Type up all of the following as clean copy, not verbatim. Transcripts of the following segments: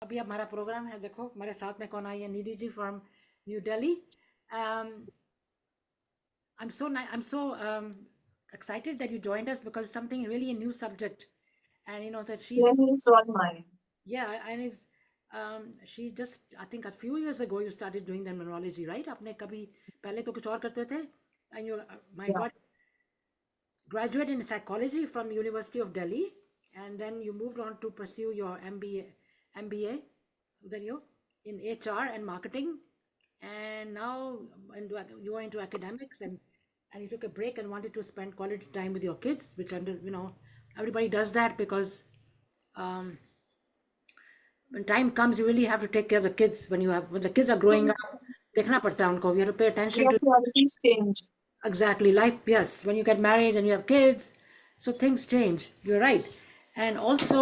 अभी हमारा प्रोग्राम है, देखो हमारे साथ में कौन आई है, Nidhi ji from New Delhi. um, I'm so excited that you joined us because something really a new subject, and you know that she's, Yes, it's all mine. yeah, and is she just, I think a few years ago you started doing the numerology, right? आपने कभी पहले तो कुछ और करते थे, and you, my Yeah. God, graduate in psychology from University of Delhi, and then you moved on to pursue your MBA, then you in HR and marketing, and now you are into academics, and you took a break and wanted to spend quality time with your kids, which under everybody does that because um, when time comes you really have to take care of the kids when the kids are growing up. देखना पड़ता है उनको. We have to pay attention Your to. priorities change. Exactly. Life, yes. When you get married and you have kids, so things change. You're right. And also,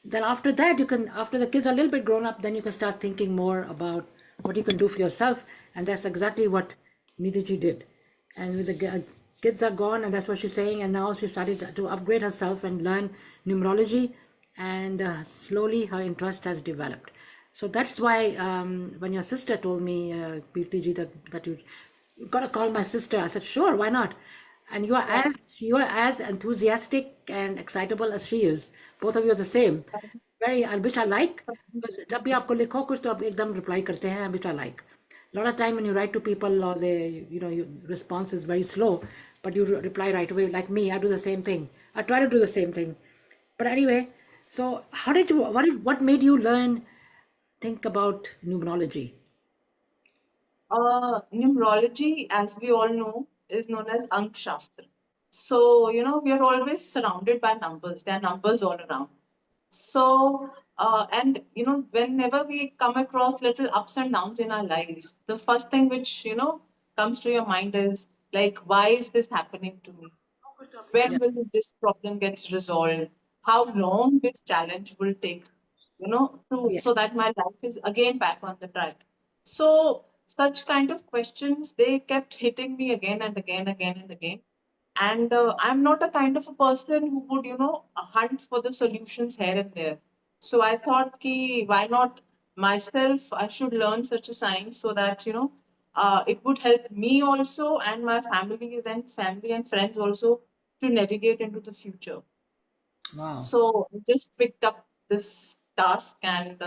then after that, after the kids are a little bit grown up, then you can start thinking more about what you can do for yourself. And that's exactly what Nidhi did. And with the kids are gone, and that's what she's saying. And now she started to upgrade herself and learn numerology. And slowly her interest has developed. So that's why when your sister told me, PTG, that you gotta call my sister. I said, sure, why not? And Yeah. you are as enthusiastic and excitable as she is. Both of you are the same. Very, which I like. जब भी आपको लिखो कुछ तो आप एकदम reply करते हैं, which I like. A lot of time when you write to people or your response is very slow, but you reply right away. Like me, I do the same thing. I try to do the same thing. But anyway, so what made you think about numerology? Numerology, as we all know, is known as Ank Shastra. So, we are always surrounded by numbers. There are numbers all around. So, and, whenever we come across little ups and downs in our life, the first thing which, comes to your mind is like, why is this happening to me? Yeah, When will this problem get resolved? How long this challenge will take, yeah. so that my life is again back on the track. So such kind of questions, they kept hitting me again and again, again and again. And I'm not a kind of a person who would, hunt for the solutions here and there. So I thought, ki, why not myself? I should learn such a science so that, it would help me also and my family and friends also to navigate into the future. Wow. So I just picked up this task, and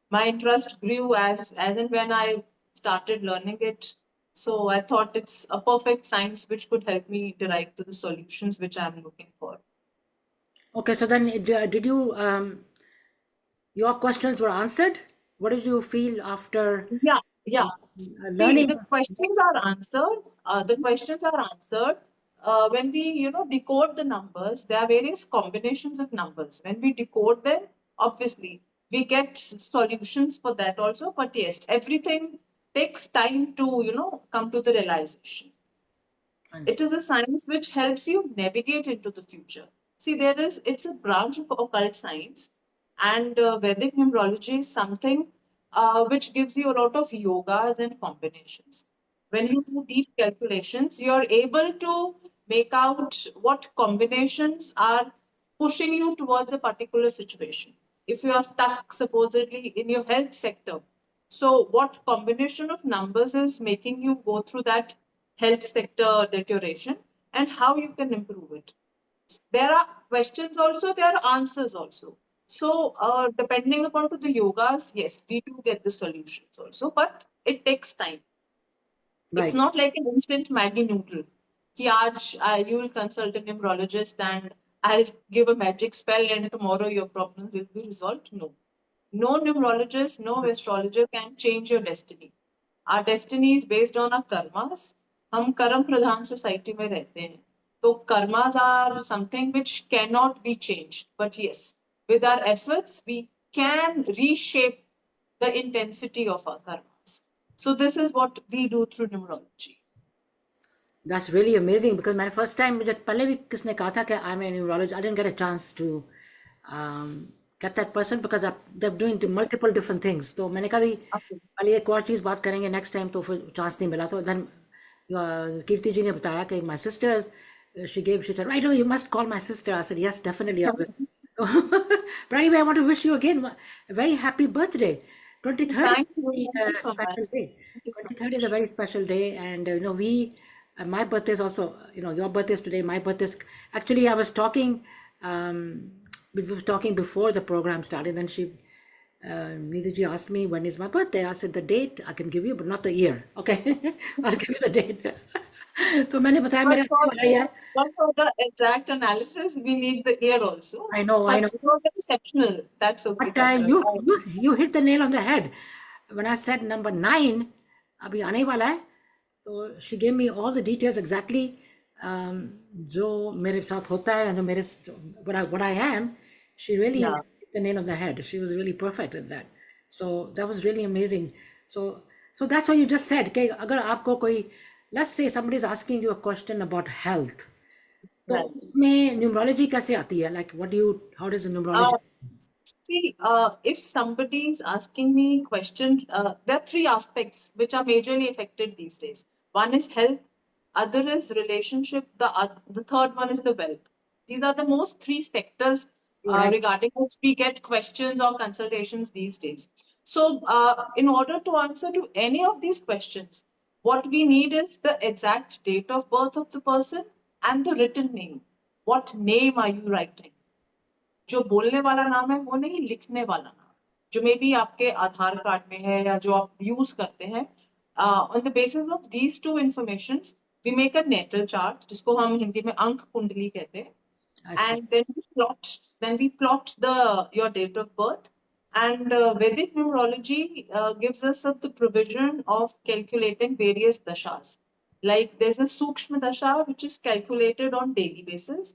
my interest grew as and when I started learning it. So I thought it's a perfect science which could help me derive to the solutions which I'm looking for. Okay, so then did you your questions were answered? What did you feel after Yeah, yeah. See, learning? the questions are answered. The questions are answered. When we, decode the numbers, there are various combinations of numbers. When we decode them, obviously, we get solutions for that also. But yes, everything takes time to, come to the realization. It is a science which helps you navigate into the future. See, it's a branch of occult science, and Vedic numerology is something which gives you a lot of yogas and combinations. When you do deep calculations, you're able to make out what combinations are pushing you towards a particular situation. If you are stuck supposedly in your health sector, so what combination of numbers is making you go through that health sector deterioration, and how you can improve it? There are questions also, there are answers also. So depending upon to the yogas, yes, we do get the solutions also, but it takes time. It's Right. not like an instant Maggie noodle. Ki aaj, you will consult a numerologist and I'll give a magic spell and tomorrow your problem will be resolved. No. No numerologist, no astrologer can change your destiny. Our destiny is based on our karmas. हम कर्म प्रधान society में रहते हैं, तो karmas are something which cannot be changed. But yes, with our efforts, we can reshape the intensity of our karmas. So this is what we do through numerology. That's really amazing because my first time मुझे पहले भी किसने कहा था कि I'm a neurologist. I didn't get a chance to get that person because they're doing multiple different things. तो मैंने कहा भी Okay. पहले एक और चीज़ बात करेंगे next time, तो फिर चांस नहीं मिला. तो then कीर्ति जी ने बताया कि my sisters, she said right away you must call my sister. I said yes, definitely I will. But anyway, I want to wish you again a very happy birthday. 23rd is Thank you. a Thank you very so special much. day. Thank you so 23rd is a much. very special day, and my birthday is also, your birthday is today. My birthday is actually, I was talking, we were talking before the program started, and Needha ji asked me when is my birthday. I said the date I can give you, but not the year. Okay, I'll give you the date. तो मैंने बताया But मेरा for, वाला year. but for the exact analysis, we need the year also. I know, I But know. it was exceptional. That's okay. But That's okay. you hit the nail on the head. When I said number 9, अभी आने वाला है, तो she gave me all the details exactly, जो मेरे साथ होता है, जो मेरे what I am. She really Yeah. hit the nail on the head. She was really perfect at that. So that was really amazing. So that's what you just said. कि अगर आपको कोई, let's say somebody is asking you a question about health, तो Right. उसमें numerology कैसे आती है? Like how does the numerology? Uh, See, if somebody is asking me question, there are three aspects which are majorly affected these days. One is health, other is relationship, the third one is the wealth. These are the most three sectors You're right. regarding which we get questions or consultations these days. So, in order to answer to any of these questions, what we need is the exact date of birth of the person and the written name. What name are you writing? जो बोलने वाला नाम है वो नहीं, लिखने वाला नाम जो मे बी आपके आधार कार्ड में है या जो आप यूज करते हैं. On the basis of these two information we make a natal chart जिसको हम हिंदी में अंक कुंडली कहते हैं. अच्छा. And then we plot the your date of birth. And Vedic numerology gives us the provision of calculating various dashas. Like there's a Sukshma dasha which is calculated on daily basis.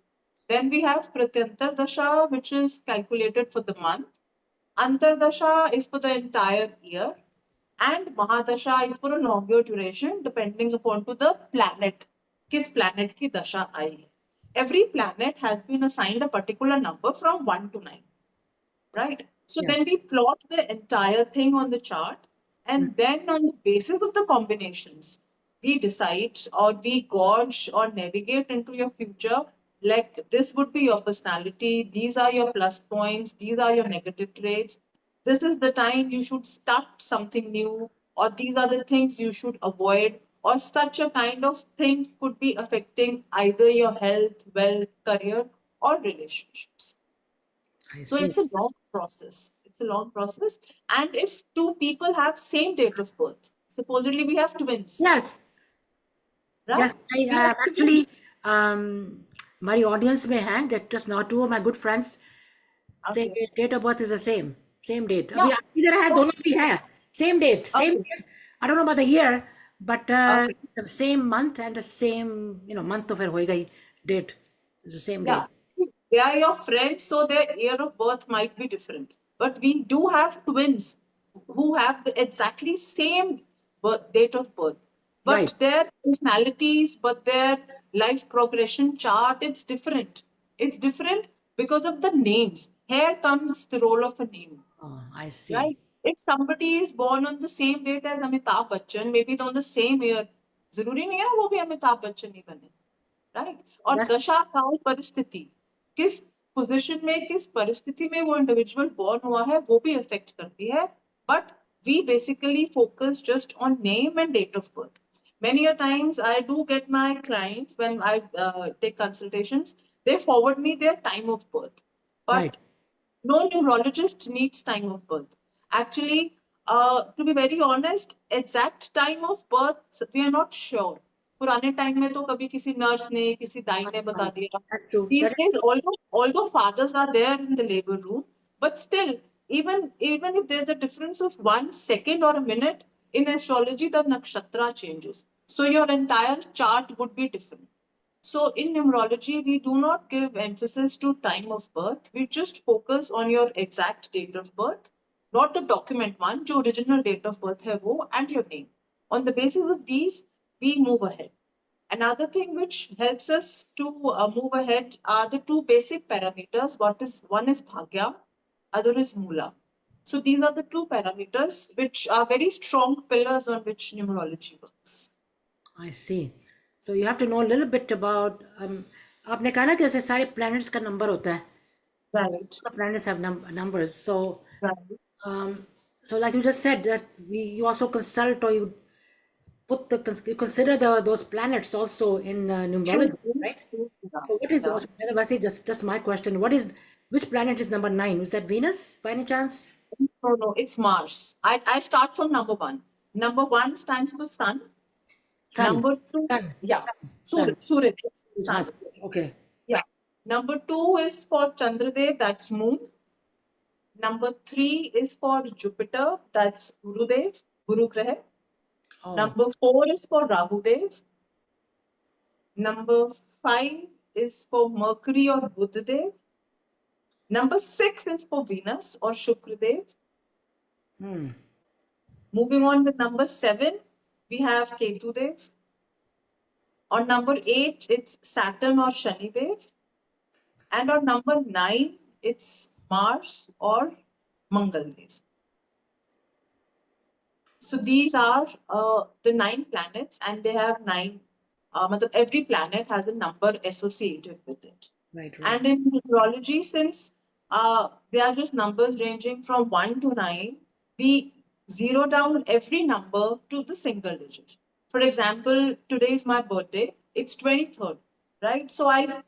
Then we have Pratyantar dasha which is calculated for the month. Antar dasha is for the entire year. And Mahadasha is for a longer duration depending upon to the planet. किस planet की दशा आई है. Every planet has been assigned a particular number from 1 to 9, right? So Yeah. then we plot the entire thing on the chart, Mm. and then on the basis of the combinations, we decide or we gauge or navigate into your future. Like this would be your personality, these are your plus points, these are your negative traits. This is the time you should start something new, or these are the things you should avoid, or such a kind of thing could be affecting either your health, wealth, career, or relationships. I So see. it's a long process. It's a long process. And if two people have same date of birth, supposedly we have twins, Yes. right? Yes. I We have twins. actually, my audience में हैं that just now two of my good friends, their Okay. date of birth is the same. Same date. Yeah. अभी इधर है, So, दोनों भी है. Same date. Same okay. year. I don't know about the year, but Okay. the same month and the same, month तो फिर होएगा ही, date. It's the same Yeah. date. They are your friends, so their year of birth might be different. But we do have twins who have the exactly same date of birth. Right. But their personalities, but their life progression chart, it's different. It's different because of the names. Here comes the role of a name. Oh, I see. Right? If somebody is born on the same date as Amitabh Bachchan, maybe on the same year, जरूरी नहीं है वो भी अमिताभ बच्चन ही बने. Right. और That's दशा काल परिस्थिति किस पोजीशन में किस परिस्थिति में वो इंडिविजुअल बॉर्न हुआ है वो भी अफेक्ट करती है. But we basically focus just on name and date of birth. Many a times I do get my clients when I take consultations, they forward me their time of birth. right. But no neurologist needs time of birth. Actually, to be very honest, exact time of birth we are not sure. पुराने time में तो कभी किसी nurse ने किसी दाई ने बता दिया. That's true. These That is days, although fathers are there in the labor room, but still, even if there's a difference of 1 second or a minute in astrology, the nakshatra changes. So your entire chart would be different. So in numerology, we do not give emphasis to time of birth. We just focus on your exact date of birth, not the document one, जो original date of birth है वो, and your name. On the basis of these, we move ahead. Another thing which helps us to move ahead are the two basic parameters. One is bhagya, other is mula. So these are the two parameters which are very strong pillars on which numerology works. I see. So you have to know a little bit about, आपने कहा ना कि ऐसे सारे planets का number होता है. Right. the planets have numbers. So, Right. um, so like you just said, that you also consult, or you put you consider those planets also in True. numerology, True. right? True. Yeah. So what is Yeah. also, Vasi, just my question, which planet is number 9? Is that Venus by any chance? No, no, it's Mars. I start from number one. Number one stands for sun. Sun. Number two, Sun. yeah, Sun. Surya, Ah, sun. okay. Yeah. Number two is for Chandradev, that's moon. Number three is for Jupiter, that's Gurudev, Guru Graha. Oh. Number four is for Rahudev. Number five is for Mercury or Buddhadev. Number six is for Venus or Shukradev. Hmm. Moving on with number seven, we have Ketudev. On number eight, it's Saturn or Shanidev. And on number nine, it's Mars or Mangaldev. So these are the 9 planets, and they have nine. Every planet has a number associated with it. Right, right. And in numerology, since they are just numbers ranging from 1 to 9, we zero down every number to the single digit. For example, today is my birthday, it's 23rd, right? So I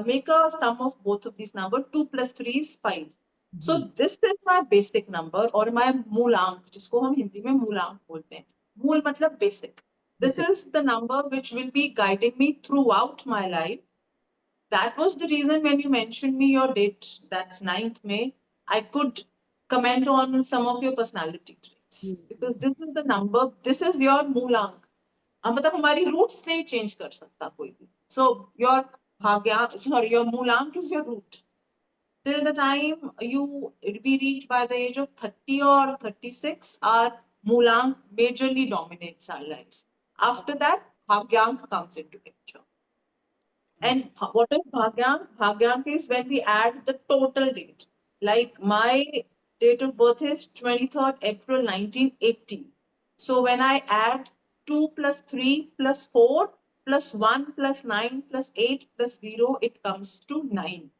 make a sum of both of these numbers. 2 plus 3 is 5. So this is my basic number or my मूलांक, जिसको हम हिंदी में मूलांक बोलते हैं. मूल मतलब basic. This Basic. is the number which will be guiding me throughout my life. That was the reason when you mentioned me your date, that's 9th May, I could comment on some of your personality traits. Because this is the number, this is your मूलांक. मतलब हमारी roots नहीं change कर सकता कोई भी. So your your मूलांक is your root. Till the time you be reached by the age of 30 or 36, our Mulang majorly dominates our life. After that, Bhagyank comes into picture. And what is Bhagyank? Bhagyank is when we add the total date. Like my date of birth is 23rd April 1980. So when I add 2 plus 3 plus 4 plus 1 plus 9 plus 8 plus 0, it comes to 9.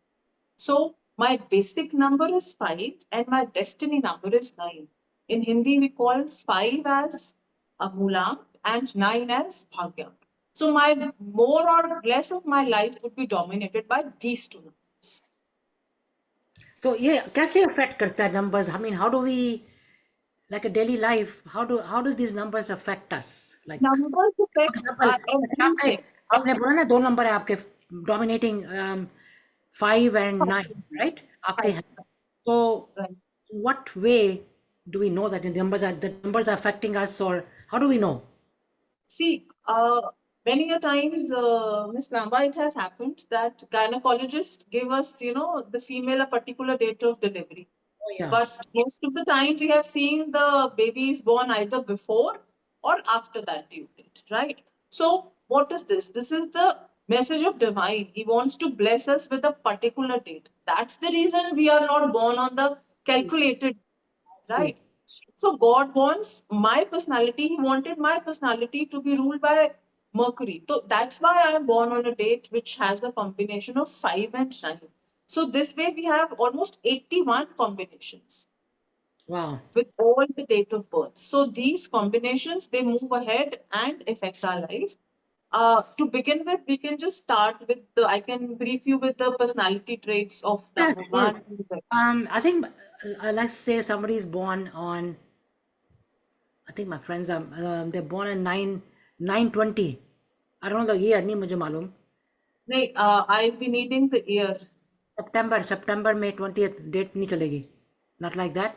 So my basic number is 5 and my destiny number is 9. In Hindi, we call 5 as a Mulang and 9 as Bhagya. So my more or less of my life would be dominated by these two numbers. So ये कैसे affect करता है numbers? I mean, how do we, like a daily life, how does these numbers affect us? Like, Numbers for affect example, जैसे आपने everything. आपने बोला ना 2 number है आपके dominating 5 and 9, right? आपके हैं. So Right. what way do we know that the numbers are affecting us, or how do we know? See, many a times, Miss Lamba, it has happened that gynecologists give us, the female a particular date of delivery. Oh yeah. But most of the time, we have seen the baby is born either before or after that due date, right? So, what is this? This is the message of divine. He wants to bless us with a particular date. That's the reason we are not born on the calculated, See. right? So, God wants my personality. He wanted my personality to be ruled by Mercury. So, that's why I am born on a date which has a combination of 5 and 9. So this way we have almost 81 combinations Wow. with all the date of birth. So these combinations, they move ahead and affect our life. To begin with, we can just start with I can brief you with the personality traits of Yes, number yes. one. I think let's say somebody is born on. I think my friends are they're born in 9/20. I don't know the year. नहीं मुझे मालूम. I'll be needing the year. September May 20th date नहीं चलेगी. Not like that.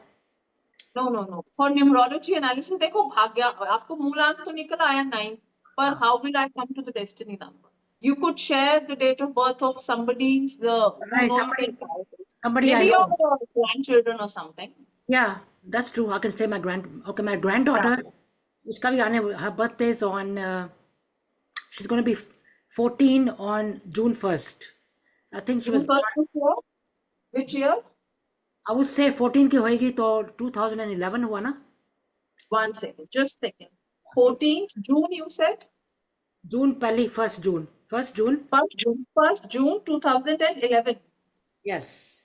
No. For numerology analysis, देखो भाग्य आपको मूलांक तो निकल आया 9, पर how will I come to the destiny number? You could share the date of birth of somebody's who Right, know you can somebody I maybe your know. grandchildren or something. Yeah, that's true. I can say my granddaughter, उसका भी आने, her birthday is on, she's going to be 14 on June 1st. I think she was June 1st this year? Which year? I would say 14 की होएगी तो 2011 हुआ ना? 1 second, just second. 14th June, you said? June पहली 1st June. 1st June? 1st June 2011. Yes.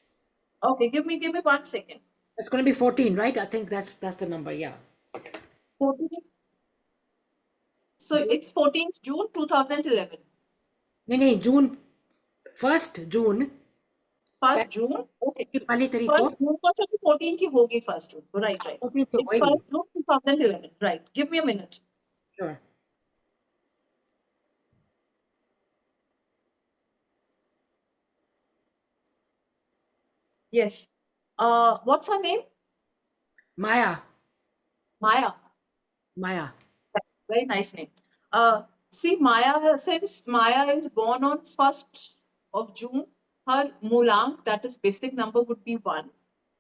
Okay, give me 1 second. It's going to be 14, right? I think that's the number. Yeah. 14. So it's 14th June 2011. नहीं नहीं जून 1 जून 1st June. Okay. की पहली तारीख को 1st June को अच्छा 14 की होगी 1st June. Right, right. 14 तो It's वही 1st June 2011. Right. Give me a minute. sure. Yes. What's her name? Maya. Maya. Maya. Very nice name. See, since Maya is born on 1st of June, her Mulang, that is basic number, would be 1.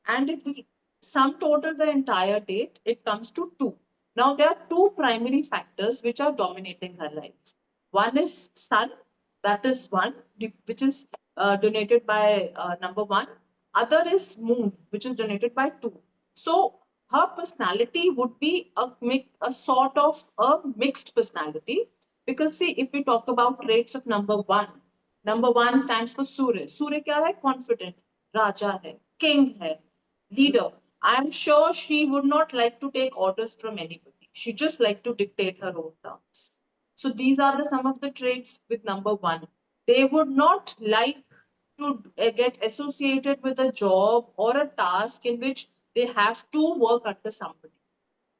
And if we sum total the entire date, it comes to 2. Now, there are two primary factors which are dominating her life. One is sun, that is 1, which is donated by number 1. Other is moon, which is donated by 2. So, her personality would be a sort of a mixed personality, because see, if we talk about traits of number one stands for Surya. Surya क्या है? Confident, राजा है, king है, leader. I am sure she would not like to take orders from anybody. She just like to dictate her own terms. So these are some of the traits with number 1. They would not like to get associated with a job or a task in which they have to work under somebody.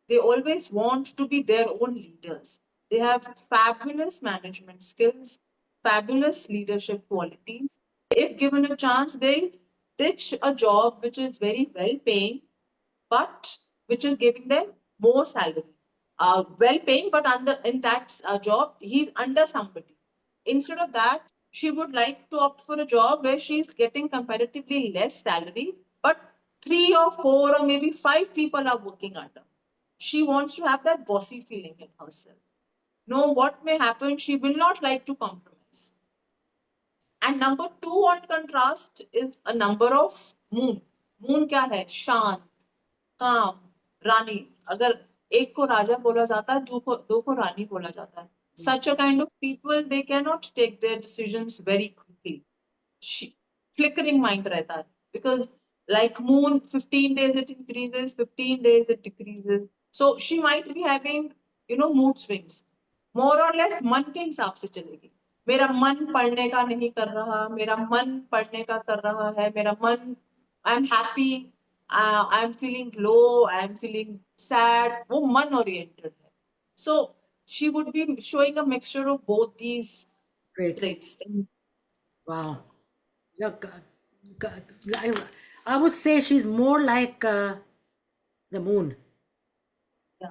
They always want to be their own leaders. They have fabulous management skills, fabulous leadership qualities. If given a chance, they ditch a job which is very well paying, but which is giving them more salary. Well paying, but under in that job, he's under somebody. Instead of that, she would like to opt for a job where she's getting comparatively less salary, but 3 or 4 or maybe 5 people are working under. She wants to have that bossy feeling in herself. No, what may happen, she will not like to compromise. And number 2 on contrast is a number of moon. Moon क्या है? शांत, काम, रानी. अगर एक को राजा बोला जाता है, दो को रानी बोला जाता है. Such a kind of people, they cannot take their decisions very quickly. Flickering mind रहता है. Because like moon, 15 days it increases, 15 days it decreases. So she might be having, mood swings. More or less मन के हिसाब से चलेगी. मेरा मन पढ़ने का नहीं कर रहा, मेरा मन पढ़ने का कर रहा है, मेरा मन, I'm happy, I'm feeling low, I'm feeling sad. वो मन oriented है. So she would be showing a mixture of both these Great. traits. Wow. Look, I, I would say she's more like the moon. Yeah.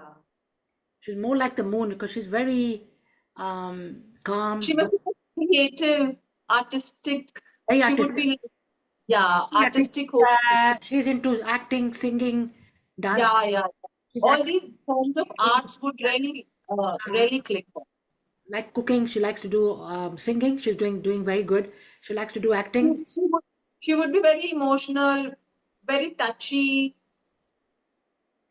She's more like the moon because she's very calm. She must be creative, artistic. Very She would artistic. be, yeah, artistic. She's into acting, singing, dance. Yeah. She's All acting, these forms of arts would really click for. like cooking. She likes to do singing. She's doing very good. She likes to do She, acting. she would be very emotional, very touchy,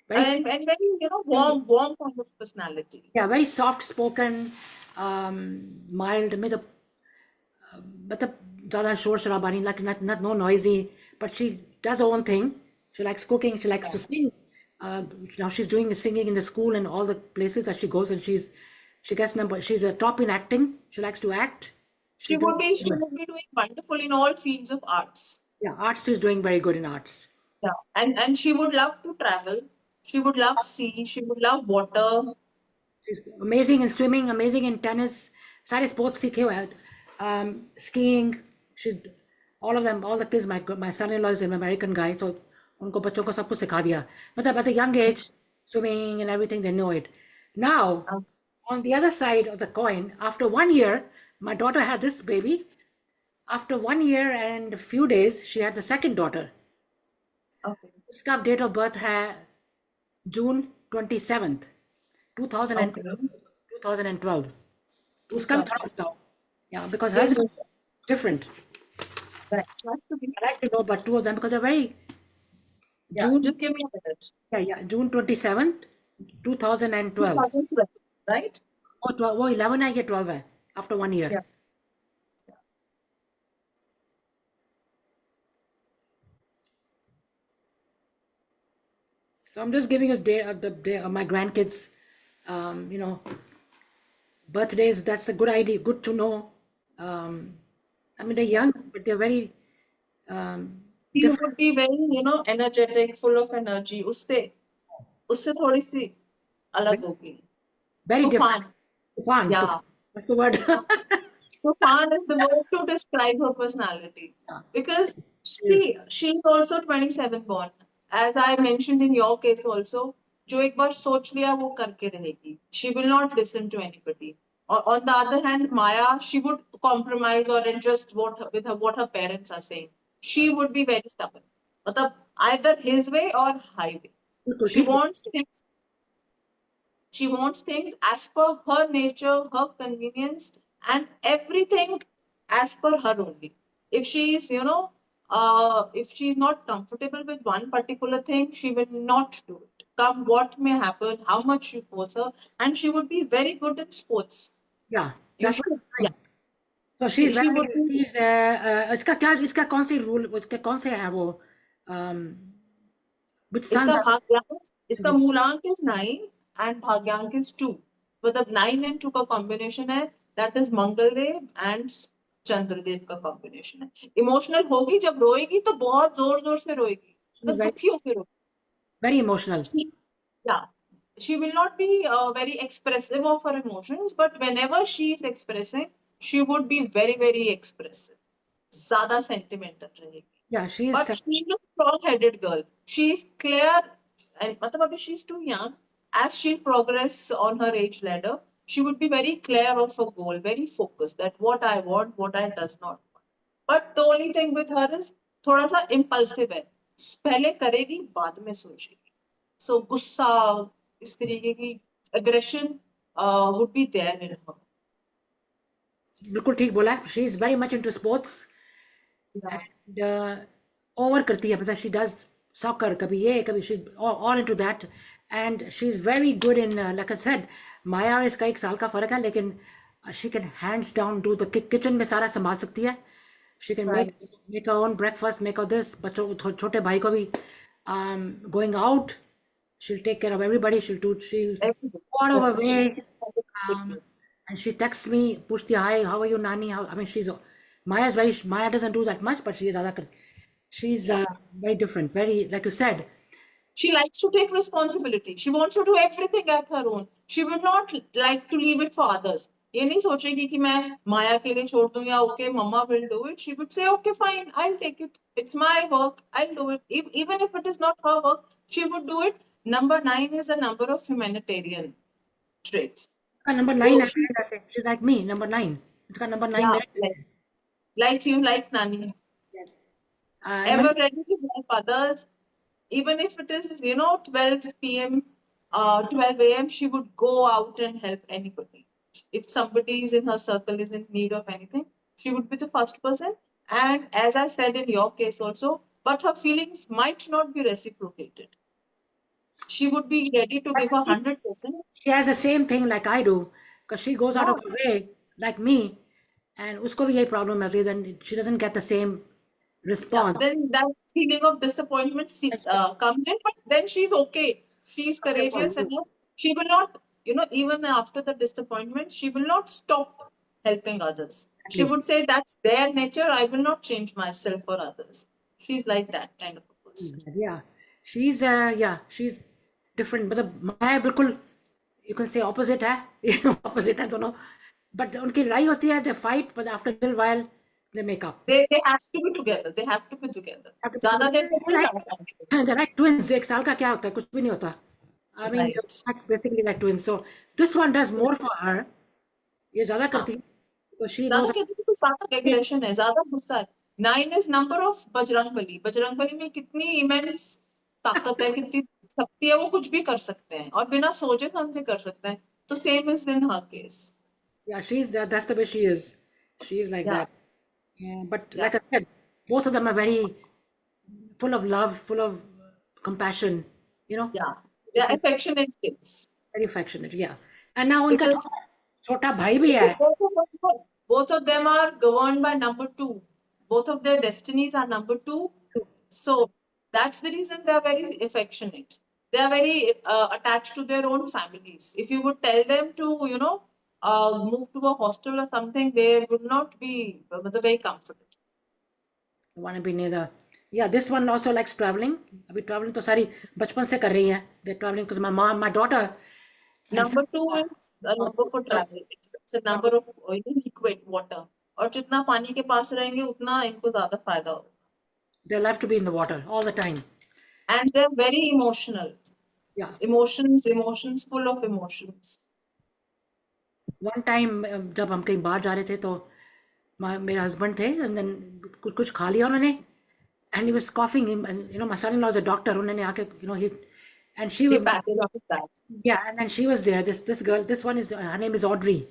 Very and very, warm kind of personality. yeah, very soft spoken, mild. मतलब ज़्यादा शोर शराबा नहीं, like not no noisy, but she does her own thing. She likes cooking. She likes to sing. Now she's doing singing in the school and all the places that she goes, and she gets number. She's a top in acting. She likes to act. She She's doing would be doing wonderful in all fields of arts. yeah, arts. She's doing very good in arts. Yeah, and she would love to travel. She would love sea. She would love water. She's amazing in swimming, amazing in tennis. सारे sports सीखे हुए हैं. Skiing. She's all of them. All the kids. My son-in-law is an American guy, so उनको बच्चों को सब कुछ सिखा दिया. मतलब at a young age, swimming and everything, they know it. Now, on the other side of the coin, after 1 year, my daughter had this baby. After 1 year and a few days, she had the second daughter. Okay. उसका date of birth है June 27th, 2012. 2012. उसका भी थोड़ा बताओ. Yeah, because hers is different. Right. Has to be. I like to know about two of them because they're very. Yeah, June, just give me a minute. yeah, June 27th, 2012. 2012, right? वो 11 है, ये 12 है, after 1 year. Yeah. So I'm just giving you the day of my grandkids, you know, birthdays. That's a good idea. Good to know. I mean, they're young, but they're very She different. would be very, energetic, full of energy. उससे उससे थोड़ी सी अलग होगी. Very different. तूफान. Tufan, Yeah. that's the word. Tufan is the word to describe her personality. Yeah. Because she's also 27 born. As I mentioned in your case also, जो एक बार सोच लिया वो करके रहेगी. She will not listen to anybody. Or on the other hand, Maya, she would compromise or adjust what her parents are saying. She would be very stubborn. मतलब either his way or highway. बिल्कुल She ठीक है. wants things She wants things as per her nature, her convenience, and everything as per her only. If she is, if she is not comfortable with one particular thing, she will not do it. Come what may happen, how much you force her, and she would be very good in sports. Yeah, You that's what should, I'm yeah. saying. So she's She very, would be, she's इसका कौन सी rule उसके कौन से है वो um, which sons इसका are भाग्यांक, इसका मूलांक is 9 and भाग्यांक is 2. मतलब 9 and 2 का combination है, that is Mangaldev and Chandradev का combination है. Emotional होगी, जब रोएगी तो बहुत जोर जोर से रोएगी, she's मतलब very, दुखी होकर रोएगी. very emotional. Yeah, she will not be very expressive of her emotions, but whenever she is expressing, she would be very, very expressive. ज़्यादा sentimental रहेगी. Yeah, she is. But she is a strong-headed girl. She is clear, and मतलब अभी she is too young. As she progress on her age ladder, she would be very clear of her goal, very focused that what I want, what I does not want. But the only thing with her is थोड़ा सा impulsive है. पहले करेगी, बाद में सोचेगी. So गुस्सा, इस तरीके की aggression would be there in her. बिल्कुल ठीक बोला. She is very much into sports Yeah. and over करती है. मतलब she does soccer, कभी ये, कभी she all into that, and she is very good in like I said, माया और इसका 1 साल का फर्क है, लेकिन she can hands down do the kitchen में सारा संभाल सकती है. She can Right. make her own breakfast, make her this. बच्चों को छोटे भाई को भी going out, she'll take care of everybody. She'll Everything. go out of her She- way. And she texts me, पूछती है, hi, how are you, Nani? How, I mean, Maya doesn't do that much, but she is she's very different, very, like you said. She likes to take responsibility. She wants to do everything at her own. She would not like to leave it for others. ये नहीं सोचेगी कि मैं माया के लिए छोड़ दूं या okay mama will do it. She would say okay fine I'll take it. It's my work. I'll do it. Even if it is not her work, she would do it. Number 9 is a number of humanitarian traits. Number 9, Oh, she, she's like me, number 9. It's got number 9 yeah, मेरे. like you, like Nani. Yes. Ever ready to help others. Even if it is, 12 p.m., 12 a.m., she would go out and help anybody. If somebody is in her circle is in need of anything, she would be the first person. And as I said in your case also, but her feelings might not be reciprocated. She would be ready to give 100%. She has the same thing like I do, because she goes out of her way, like me, and उसको भी यही problem है, then she doesn't get the same response. Then that feeling of disappointment comes in, but then she's okay. She's courageous enough. She will not, even after the disappointment, she will not stop helping others. She Exactly. would say that's their nature. I will not change myself for others. She's like that kind of a person. Yeah, she's different. मतलब मैं बिल्कुल, you can say opposite है, opposite है दोनों. But उनकी लड़ाई होती है, they fight, but after a little while they make up. They have to be together. They have to be together. ज़्यादा देर तक नहीं जाना चाहिए. They're like twins. 1 साल का क्या होता है, कुछ भी नहीं होता. I mean, Right. they're basically like twins. So this one does more for her. ये ज्यादा करती है, because she knows. ज्यादा कहते हैं तो ज्यादा एग्रेशन है, ज्यादा गुस्सा है. 9 is number of Bajrangbali. Bajrangbali में कितनी इमेंस ताकत है, कितनी शक्ति है, वो कुछ भी कर सकते हैं और बिना सोचे समझे कर सकते हैं. तो same is in her case. Yeah, that's the way she is. She is like Yeah. that. Yeah, but like I said, both of them are very full of love, full of compassion. Yeah, they are affectionate kids. Very affectionate. Yeah. And now उनका Because छोटा भाई भी है. both of them are governed by number 2. Both of their destinies are number 2. So that's the reason they are very affectionate. they are very attached to their own families. If you would tell them to, move to a hostel or something, they would not be very comfortable. want to be near the, yeah, this one also likes traveling. अभी traveling तो सारी बचपन से कर रही है. They're traveling because my mom, my daughter, and Number 2 is a number for travel. It's a number of liquid water. और जितना पानी के पास रहेंगे उतना इनको ज्यादा फायदा होगा. they love to be in the water all the time. And they're very emotional. Yeah. Emotions, full of emotions. One time जब हम कहीं बाहर जा रहे थे तो मेरे husband थे and then कुछ खा लिया उन्होंने and he was coughing. And, my son-in-law is a doctor. उन्होंने आके and she He was, patted off his back. yeah, and then she was there. This girl, this one is, her name is Audrey.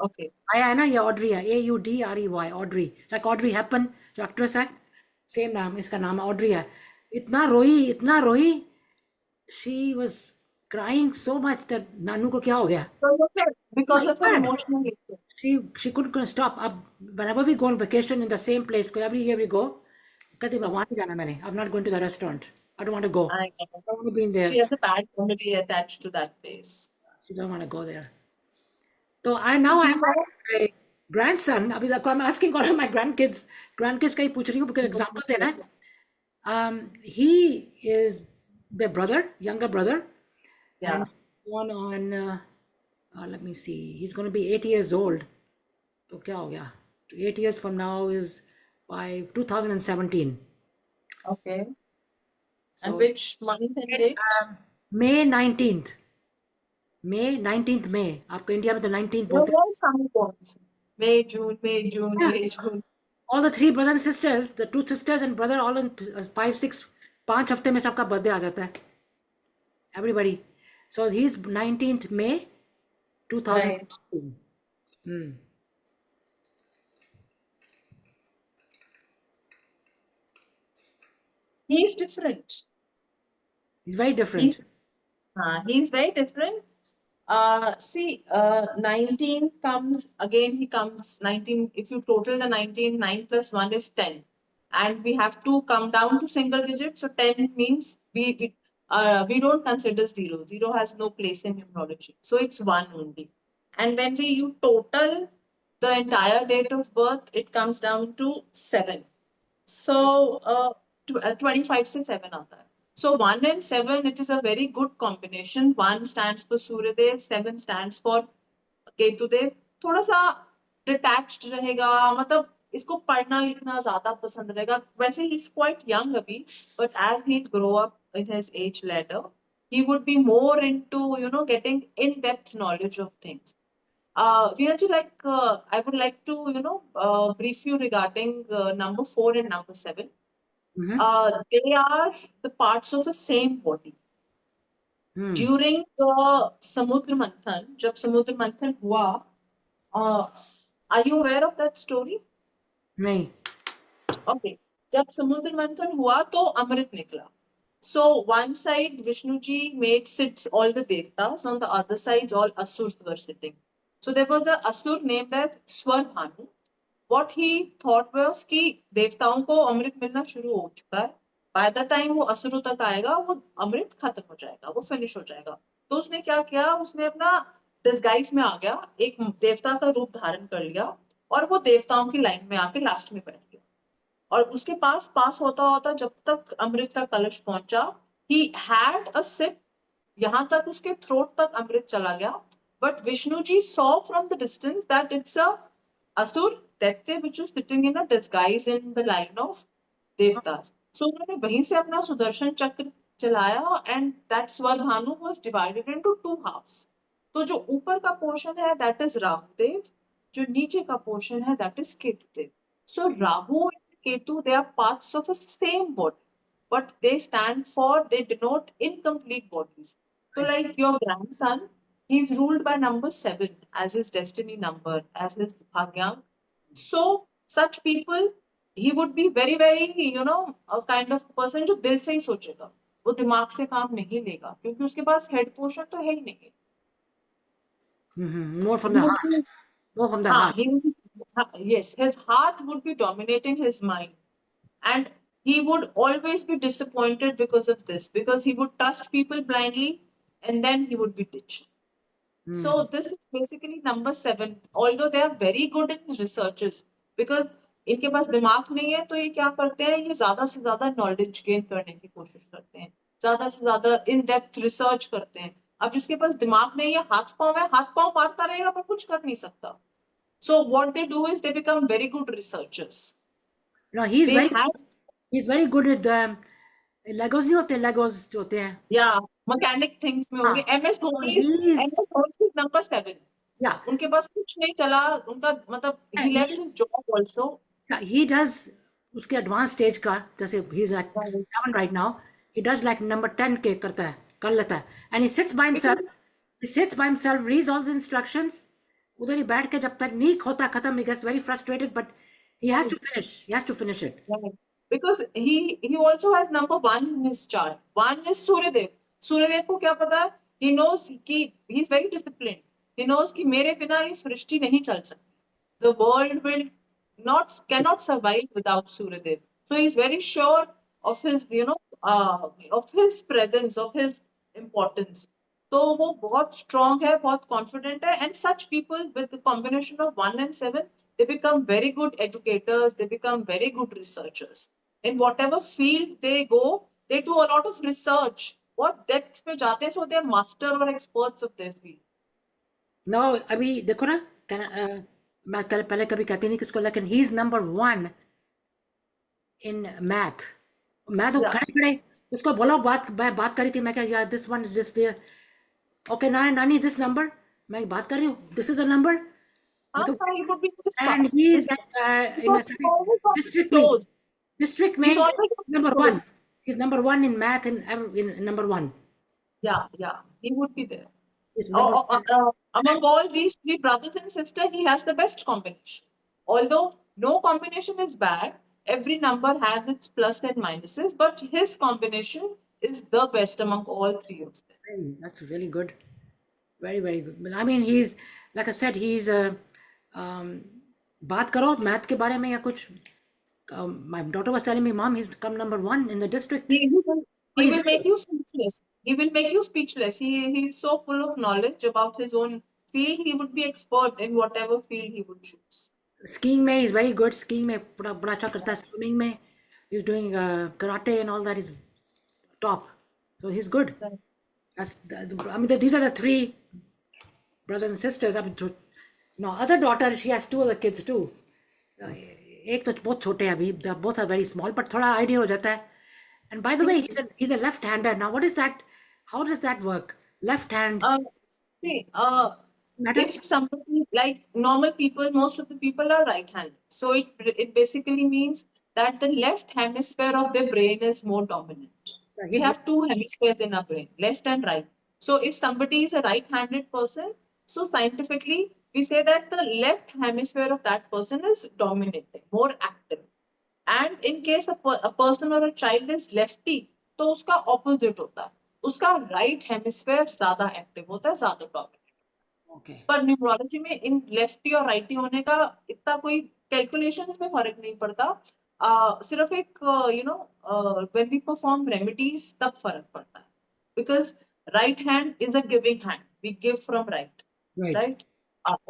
Okay. आया है ना ये Audrey है, AUDREY, Audrey, like Audrey Hepburn जो actress है, same नाम, इसका नाम Audrey है. इतना रोई, she was crying so much that नानू को क्या हो गया? Because of her emotional nature. She couldn't stop. अब whenever we go on vacation in the same place, every year we go, कहती मैं वहाँ नहीं जाना मैंने. I'm not going to the restaurant. I don't want to go. I don't want to be in there. She has a bad memory attached to that place. She don't want to go there. So I have my grandson. अभी तक I'm asking all of my grandkids का ही पूछ रही हूँ because example देना है. He is their brother, younger brother. Yeah. And one on let me see, he's going to be 8 years old. तो क्या हो गया? 8 years from now is by 2017. Okay. So, and which month and date? May 19th. May 19th May. आपको India में तो 19th बोलते हैं. All summer months. May, June. All the three brothers and sisters, the two sisters and brother, all in 5 हफ्ते में सबका birthday आ जाता है. Everybody. So he's 19th May 2016. Right. He's different. He's very different. He's very different. See, 19 comes, again he comes 19, if you total the 19, 9 plus 1 is 10. And we have to come down to single digits. So 10 means we don't consider 0. 0 has no place in numerology. So it's 1 only. And when you total the entire date of birth, it comes down to 7. So 25 से 7 आता है. So 1 and 7, it is a very good combination. 1 stands for Suryadev, 7 stands for Ketudev. थोड़ा सा detached रहेगा, मतलब इसको पढ़ना लिखना ज्यादा पसंद रहेगा. वैसे he is quite young अभी, but as he grow up in his age ladder, he would be more into getting in-depth knowledge of things. Veerji, I would like to brief you regarding number 4 and number 7. They are the parts of the same body. During the Samudra Manthan, जब समुद्र मंथन हुआ, are you aware of that story? नहीं. Okay. जब समुद्र मंथन हुआ तो अमृत निकला. So one side Vishnu ji made sits all the devtas, on the other side all asurs were sitting. So there was an asur named as Swarbhanu. What he thought was कि देवताओं को अमृत मिलना शुरू हो चुका है. By the time वो असुरों तक आएगा, वो अमृत खत्म हो जाएगा, वो फिनिश हो जाएगा. तो उसने क्या किया, उसने अपना डिस्गाइज में आ गया, एक देवता का रूप धारण कर लिया और वो देवताओं की लाइन में आके लास्ट में बैठ गया. और उसके पास होता जब तक अमृत का कलश पहुंचा, he had a sip, यहाँ तक उसके थ्रोट तक अमृत चला गया. But Vishnu ji saw from the distance that it's a asur Daitya which is sitting in a disguise in the line of devtas. So उन्होंने वहीं से अपना सुदर्शन चक्र चलाया and that Swarbhanu was divided into 2 halves. तो जो ऊपर का पोर्शन है that is Rahudev, जो नीचे का पोर्शन है that is Ketudev. So Rahu and Ketu, they are parts of a same body, but they denote incomplete bodies. So like your grandson, he's ruled by number 7 as his destiny number, as his bhagyang. So such people, he would be very, very, a kind of person जो दिल से ही सोचेगा, वो दिमाग से काम नहीं लेगा, क्योंकि उसके पास हेड पोर्शन तो है ही नहीं. More from the heart. More from the heart. Yes, his heart would be dominating his mind, and he would always be disappointed because of this, because he would trust people blindly and then he would be ditched. So this is basically number 7. Although they are very good in researches, because इनके पास दिमाग नहीं है तो ये क्या करते हैं, ये ज्यादा से ज्यादा नॉलेज गेन करने की कोशिश करते हैं, ज्यादा से ज्यादा इन डेप्थ रिसर्च करते हैं. अब जिसके पास दिमाग नहीं है, हाथ पांव है, हाथ पांव मारता रहेगा पर कुछ कर नहीं सकता. So what they do is they become very good researchers. No, he's They very have, he's very good at Legos नहीं होते, Legos जो होते हैं. yeah, mechanic things में होंगे. हाँ. MS So Dhoni, he's MS Dhoni is number 7. yeah. उनके पास कुछ नहीं चला, उनका मतलब he left He, his job also. he does उसके advanced stage का, जैसे he's like 7 right now. He does like number 10 के करता है, कर लेता है. And he sits by himself. He sits by himself, reads all the instructions. उधर ही बैठ के जब तक नहीं होता खत्म, he gets very frustrated, but he has to finish. He has to finish it. Right. Because he also has number 1 in his chart. 1 is Suryadev. Suryadev को क्या पता है? He knows कि he's very disciplined. He knows कि मेरे बिना ये सृष्टि नहीं चल सकती. The world will cannot survive without Suryadev. So he's very sure of his, of his presence, of his importance. तो वो बहुत strong है, बहुत confident है, and such people with the combination of 1 and 7, they become very good educators, they become very good researchers. In whatever field they go, they do a lot of research. What depth पे जाते हैं, so they're master or experts of their field. Now अभी देखो ना, मैं पहले कभी कहती नहीं किसको, लेकिन he is number 1 in math. मैं तो Yeah. खड़े खड़े उसको बोला, बात करी थी, मैं क्या यार, this one is just there. Okay, Nani, this number, मैं बात कर रही हूँ, this is the number. He would be just And fast. he is in Because he's always on his district toes. district He's में always on number his 1. toes. He's number 1 in math, in number 1. Yeah, he would be there. He's number Among all these 3 brothers and sisters, he has the best combination. Although no combination is bad, every number has its plus and minuses, but his combination is the best among all 3 of them. Hey, that's really good. Very, very good. But I mean, he's, like I said, he's बात करो math के बारे में या कुछ. My daughter was telling me, Mom, he's come number 1 in the district. He will make you speechless. He will make you speechless. He's so full of knowledge about his own field. He would be expert in whatever field he would choose. Skiing में he's very good. Skiing में बड़ा अच्छा करता है. Swimming में he's doing karate and all that. He's top. So he's good. I mean, these are the 3 brothers and sisters. I mean, no, other daughter, she has 2 other kids too. एक तो बहुत छोटे हैं अभी. Both are very small, but थोड़ा idea हो जाता है. And by the way, he's a left-hander. Now, what is that? How does that work? Left hand. If somebody, like normal people, most of the people are right-handed. So it basically means that the left hemisphere of their brain is more dominant. We have 2 hemispheres in our brain, left and right. So if somebody is a right-handed person, so scientifically we say that the left hemisphere of that person is dominating, more active. And in case a person or a child is lefty, तो उसका opposite होता है. उसका right hemisphere ज़्यादा active होता है, ज़्यादा dominant. Okay. पर न्यूमरोलॉजी में इन लेफ्टी और राइटी होने का इतना कोई कैलकुलेशंस में फर्क नहीं पड़ता. सिर्फ एक व्हेन वी परफॉर्म रेमेडीज तब फर्क पड़ता है, because right hand is a giving hand. We give from right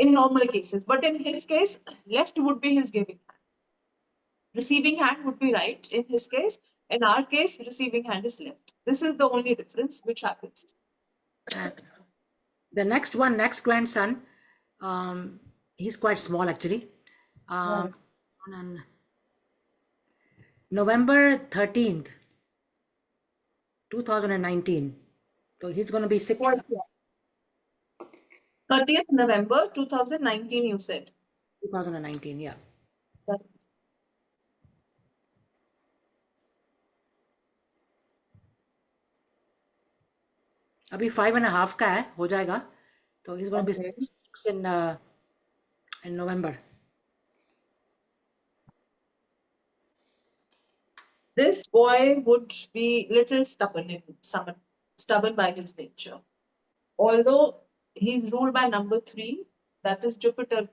in normal cases, but in his case left would be his giving hand, receiving hand would be right in his case. In our case, receiving hand is left. This is the only difference which happens. The next grandson, he's quite small actually. On November 13th, 2019. So he's going to be 6. 30th November 2019, you said. 2019, yeah. अभी 5.5 का है, हो जाएगा. So he's going to be 6 in November. This boy would be little stubborn by his nature. Although he's ruled by number 3, that is Jupiter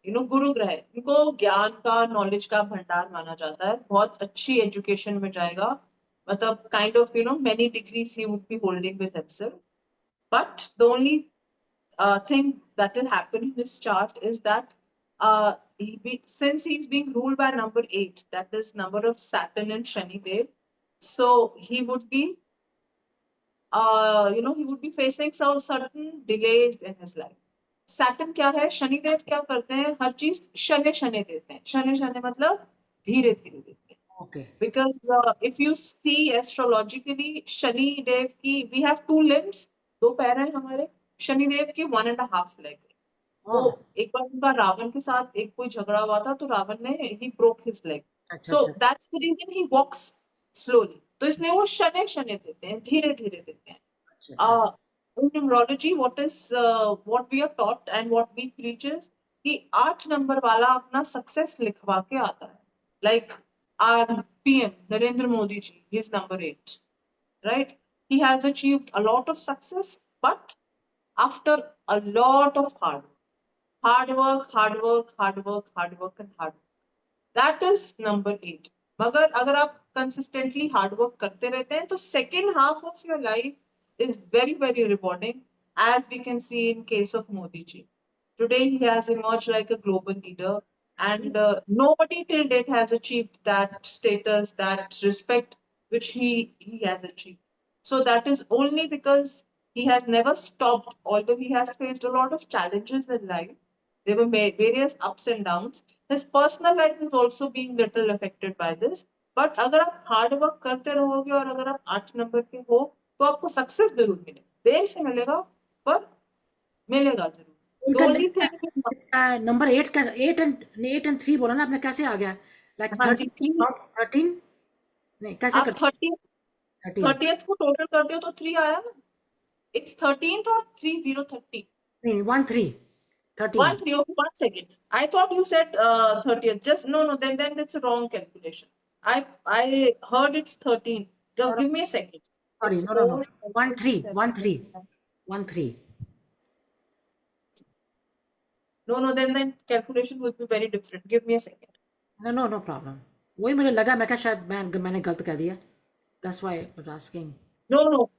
गुरु ग्रह, इनको ज्ञान का, knowledge का भंडार माना जाता है, बहुत अच्छी एजुकेशन में जाएगा, मतलब kind of many degrees he would be holding with himself. But the only thing that will happen in this chart is that since he's being ruled by number 8, that is number of Saturn and Shani Dev, so he would be he would be facing some certain delays in his life. Saturn क्या है, शनिदेव क्या करते हैं, हर चीज शनि शनि देते हैं, शनि शनि मतलब धीरे धीरे देते हैं। Okay. Because if you see astrologically, Shani Dev की we have two limbs, दो पैर हैं हमारे, शनि देव की 1.5 leg है। तो Oh. एक बार उनका रावण के साथ एक कोई झगड़ा हुआ था, तो रावण ने he broke his leg. अच्छा So अच्छा that's the reason he walks slowly. तो इसलिए वो शनि शनि देते हैं, धीरे धीरे देते हैं। अच्छा अच्छा In numerology, what we are taught and what we preach is कि 8 नंबर वाला अपना सक्सेस लिखवा के आता है, like our PM Narendra Modi ji, he is number 8, right? He has achieved a lot of success, but after a lot of hard work, hard work, hard work, hard work, and hard work. That is number 8. मगर अगर आप consistently hard work करते रहते हैं, तो second half of your life is very, very rewarding, as we can see in case of Modi ji. Today he has emerged like a global leader, and nobody till date has achieved that status, that respect which he has achieved. So that is only because he has never stopped, although he has faced a lot of challenges in life. There were various ups and downs. His personal life is also being little affected by this. But अगर आप hard work करते रहोगे और अगर आप 8 number के हो, तो आपको सक्सेस जरूर मिलेगा, देर से मिलेगा पर मिलेगा जरूर। The उनका only thing is, इसका नंबर 8 का 8 and 3 बोला ना आपने, कैसे आ गया? लाइक हाँ जी, 13 3 not 13 नहीं, कैसे आप कर 30 13 30th को टोटल करते हो तो 3 आया ना, इट्स 13th और 3030 नहीं 1 3 13 1 3, okay, 1 second. I thought you said 30th. Just no, then it's a wrong calculation. I heard it's 13. Give me a second. Sorry It's no no no 4, 5, 1 6, 3 7, 1 3 8, 9. 1 3 No, then calculation would be very different. Give me a second. No no no problem, वही मुझे लगा, मैं क्या शायद मैंने गलत कह दिया, that's why I was asking. No.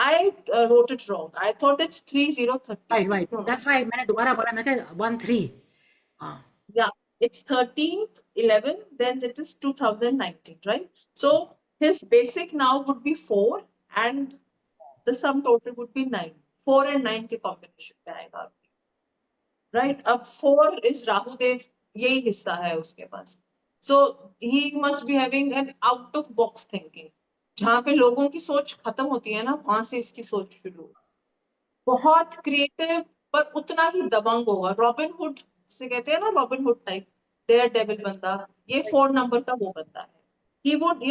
I wrote it wrong. I thought it's 3030. Right right, No. That's why मैंने दोबारा बोला, मैं क्या 1 3 हाँ Yeah, it's 13th 11, then it is 2019, right? So his basic now would be 4, and the sum total would be 9. 4 and 9 के combination पे आएगा, right? अब 4 is Rahu Dev, यही हिस्सा है उसके पास. So he must be having an out of box thinking. जहाँ पे लोगों की सोच खत्म होती है ना, वहां से इसकी सोच शुरू होगी. बहुत क्रिएटिव, पर उतना ही दबंग होगा. रॉबिन हुड से कहते हैं ना, Robin Hood type, daredevil बंदा, ये 4 नंबर का वो बंदा है. He would,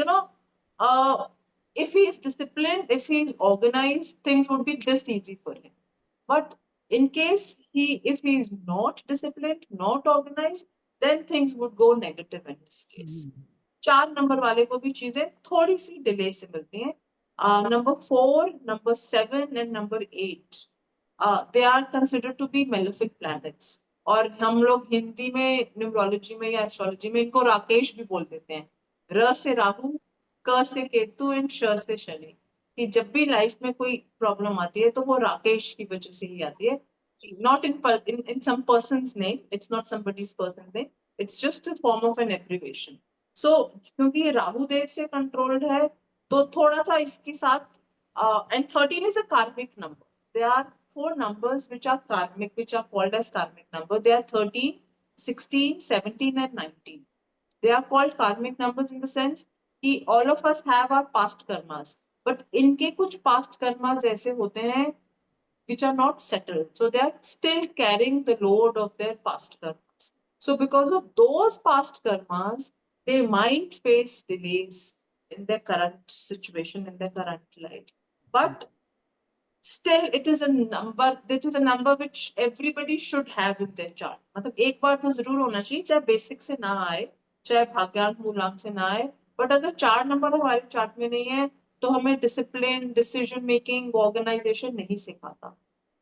if he is disciplined, if he is organized, things would be this easy for him. But in case if he is not disciplined, not organized, then things would go negative in his case. 4 number वाले को भी चीजें थोड़ी सी delay से मिलती हैं. Number 4, number 7 and number 8, they are considered to be malefic planets. और हम लोग हिंदी में न्यूमरोलॉजी में या एस्ट्रोलॉजी में इनको राकेश भी बोल देते हैं. र से राहु, क से केतु एंड श से शनि. कि जब भी लाइफ में कोई प्रॉब्लम आती है तो वो राकेश की वजह से ही आती है. Not in some person's name, it's not somebody's person's name, it's just a form of an abbreviation. So क्योंकि ये राहु देव से कंट्रोल्ड है, तो थोड़ा सा इसके साथ, and 13 is a karmic number. There are 4 numbers which are karmic, which are called as karmic number. They are 13, 16, 17 and 19. They are called karmic numbers in the sense कि all of us have our past karmas, but इनके कुछ past karmas ऐसे होते हैं which are not settled, so they are still carrying the load of their past karmas. So because of those past karmas, they might face delays in their current situation, in their current life. But still, it is a number which everybody should have in their chart. मतलब एक बार तो जरूर होना चाहिए, चाहे basic से ना आए, चाहे भाग्यांक मूलांक से ना आए. बट अगर 4 नंबर हमारे चार्ट में नहीं है, तो हमें डिसिप्लिन, डिसीजन मेकिंग, ऑर्गेनाइजेशन नहीं सिखाता.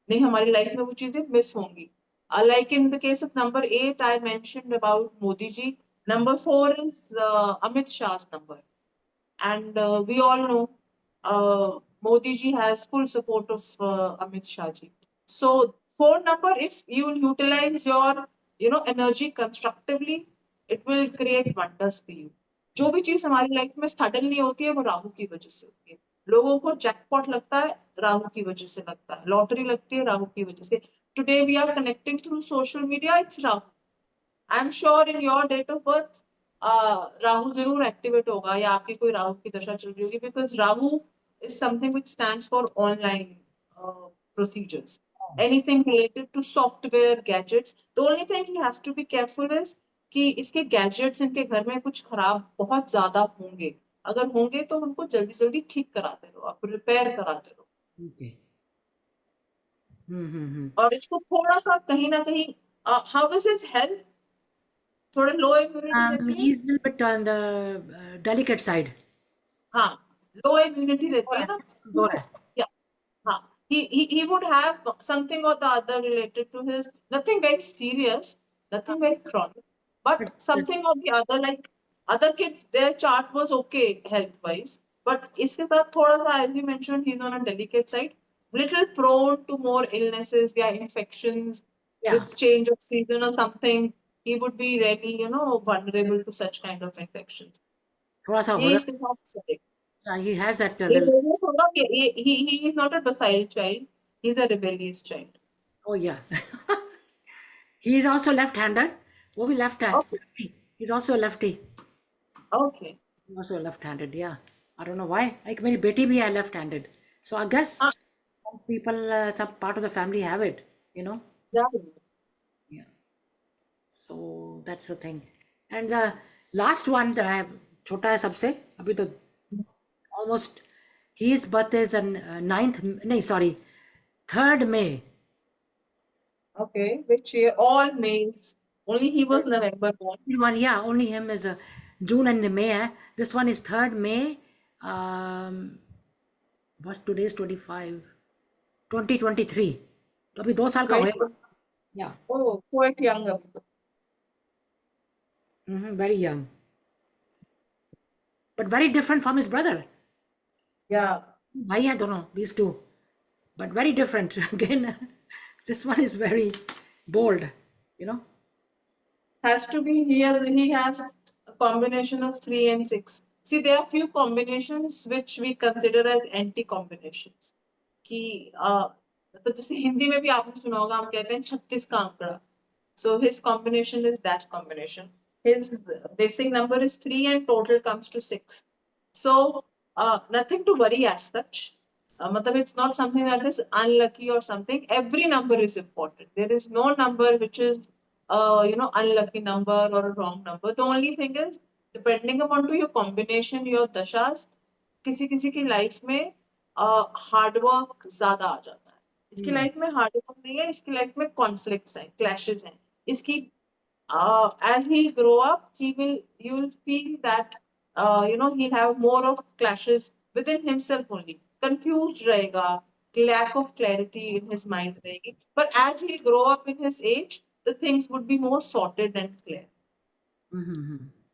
नहीं, हमारी लाइफ में वो चीजें मिस होंगी. Like in the case of number 8, I mentioned about Modi ji. Number 4 is Amit Shah's number. And we all know Modi ji has full support of Amit Shah ji. So 4 number, if you utilize your energy constructively, it will create wonders for you. जो भी चीज हमारी life में suddenly होती है वो राहु की वजह से होती है. लोगों को जैकपॉट लगता है राहु की वजह से लगता है, लॉटरी लगती है राहु की वजह से. Today we are connecting through social media, it's Rahu. I am sure in your date of birth Rahu जरूर एक्टिवेट होगा या आपकी कोई राहु की दशा चल रही होगी, because Rahu is something which stands for online procedures, anything related to software gadgets. The only thing he has to be careful is कि इसके गैजेट्स इनके घर में कुछ खराब बहुत ज्यादा होंगे. अगर होंगे तो उनको जल्दी जल्दी ठीक कराते रहो, आप रिपेयर कराते रहो. Okay. Mm-hmm. और इसको थोड़ा सा कहीं ना कहीं हाउ इज हिज हेल्थ, थोड़ा लो इम्यूनिटी रहती है. He's a little bit on the delicate side. हाँ, लो इम्यूनिटी रहती है ना. Go ahead. Yeah, हाँ. He would have something or the other related to his, nothing very serious, nothing very chronic, but something or the other, like other kids, their chart was okay health wise, but इसके साथ थोड़ा सा, as you mentioned, he's on a delicate side, little prone to more illnesses, yeah, infections, Yeah. with change of season or something. He would be really, vulnerable to such kind of infections. थोड़ा सा ये हो इसके साथ चले. he has that ये little. rebellious होगा कि he is not a docile child, he's a rebellious child. Oh yeah. He is also left-handed. वो भी left hand. Okay. He's also a lefty. Okay. He's also left-handed. Yeah. I don't know why. Like मेरी बेटी भी है left-handed. So I guess Ah. some people, some part of the family have it. Yeah. Yeah. So that's the thing. And the last one that I have, छोटा है सबसे अभी तो almost, his birthday is on 9th, नहीं sorry, 3rd May. Okay. Which year? All males. Only he was November born. One, yeah, only him is a June and May. This one is 3rd May. What today is 25, 2023. तो अभी 2 साल का Very होएगा. good. Yeah. Oh, quite young. Very young. But very different from his brother. Yeah. भाई हैं दोनों, these two. But very different. Again, this one is very bold, Has to be, he has a combination of 3 and 6. See, there are few combinations which we consider as anti combinations. कि मतलब जैसे हिंदी में भी आपने सुना होगा, हम कहते हैं 36 का आंकड़ा. So his combination is that combination. His basic number is 3 and total comes to 6. So nothing to worry as such. Matlab it's not something that is unlucky or something. Every number is important. There is no number which is unlucky number or a wrong number. The only thing is, depending upon to your combination, your dashas, किसी किसी की life में hard work ज्यादा आ जाता है. इसकी life में hard work नहीं है, इसकी लाइफ में कॉन्फ्लिक्ट्स हैं, क्लैशेस हैं. इसकी as he'll grow up, you'll feel that he'll have more of clashes within himself only. Confused रहेगा, lack of clarity in his mind रहेगी. But as he grow up in his age, the things would be more sorted and clear.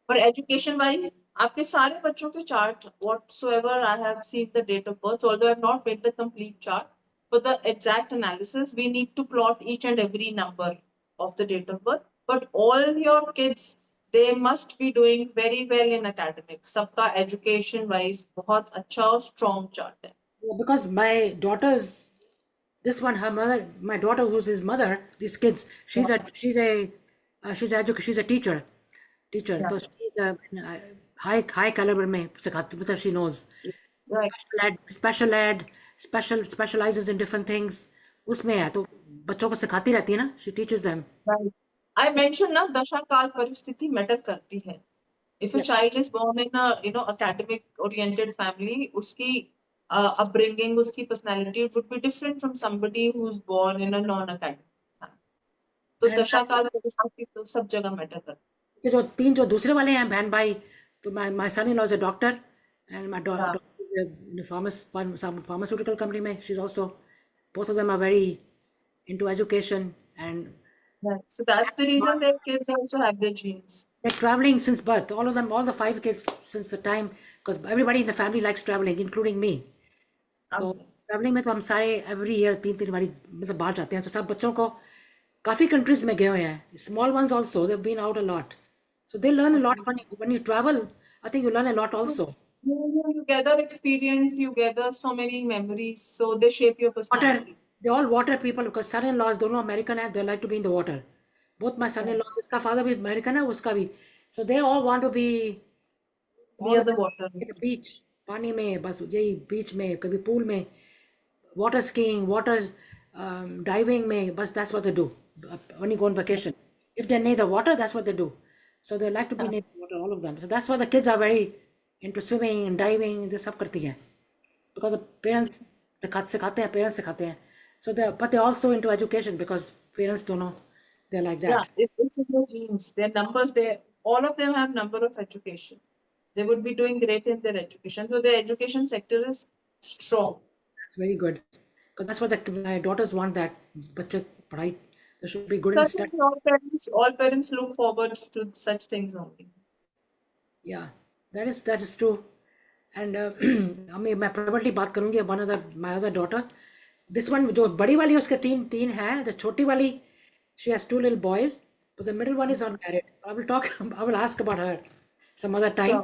For education wise, आपके सारे बच्चों के chart, whatsoever I have seen the date of birth, although I have not made the complete chart, for the exact analysis, we need to plot each and every number of the date of birth. But all your kids, they must be doing very well in academics. सबका education wise बहुत अच्छा और strong chart है. Yeah, because my daughter's, this one, her mother, my daughter who's his mother, these kids, she's a teacher. Yeah. So she's a high caliber में सिखाती, मतलब she knows. Right. Special ed, specializes in different things. उसमें है तो बच्चों को सिखाती रहती है ना, she teaches them. Right. I mentioned ना दशा काल परिस्थिति मैटर करती है. If a child is born in a academic oriented family, उसकी upbringing, उसकी personality would be different from somebody who's born in a non-academic family. तो दशा काल परिस्थिति तो सब जगह मैटर करती है. जो दूसरे वाले हैं बहन भाई, तो my son-in-law is a doctor and my daughter is in a pharmaceutical company में. She's also, both of them are very into education, and Right. So that's the reason that kids also have their genes. They're traveling since birth. All of them, all the 5 kids since the time, because everybody in the family likes traveling, including me. तो Okay. Travelling में तो हम सारे every year 3 3 बारी मतलब बाहर जाते हैं, तो सब बच्चों को काफ़ी कंट्रीज में गए हुए हैं, small ones also they been out a lot, so they learn a lot Okay. When you travel, I think you learn a lot So also. you gather experience, you gather so many memories, so they shape your Water, personality. they all water people because son-in-laws दोनों American है, they like to be in the water. Both my Right. son-in-laws, इसका father भी American है, उसका भी, so they all want to be all Near the the time water. at the beach, पानी में, बस यही बीच में, कभी पूल में, water skiing, water diving में, बस that's what they do when you go on vacation. If they need the water, that's what they do. So they like to be Yeah. near the water, all of them. So that's why the kids are very into swimming and diving. ये सब करती हैं because the parents सिखाते हैं, parents सिखाते हैं. So they, but they're also into education because parents don't know, they're like Yeah, that. it's in their genes. Their numbers, all of them have number of education. They would be doing great in their education. So the education sector is strong. It's very good because that's what my daughters want, that बच्चे पढ़ाई, they should be good in study. Certainly, all parents look forward to such things only. Yeah, that is true. And मैं probably बात करूंगी one of my other daughter. This one जो बड़ी वाली है उसके तीन तीन हैं. The छोटी वाली, she has 2 little boys, but the middle one is not married. I will talk. I will ask about her some other time. Sure,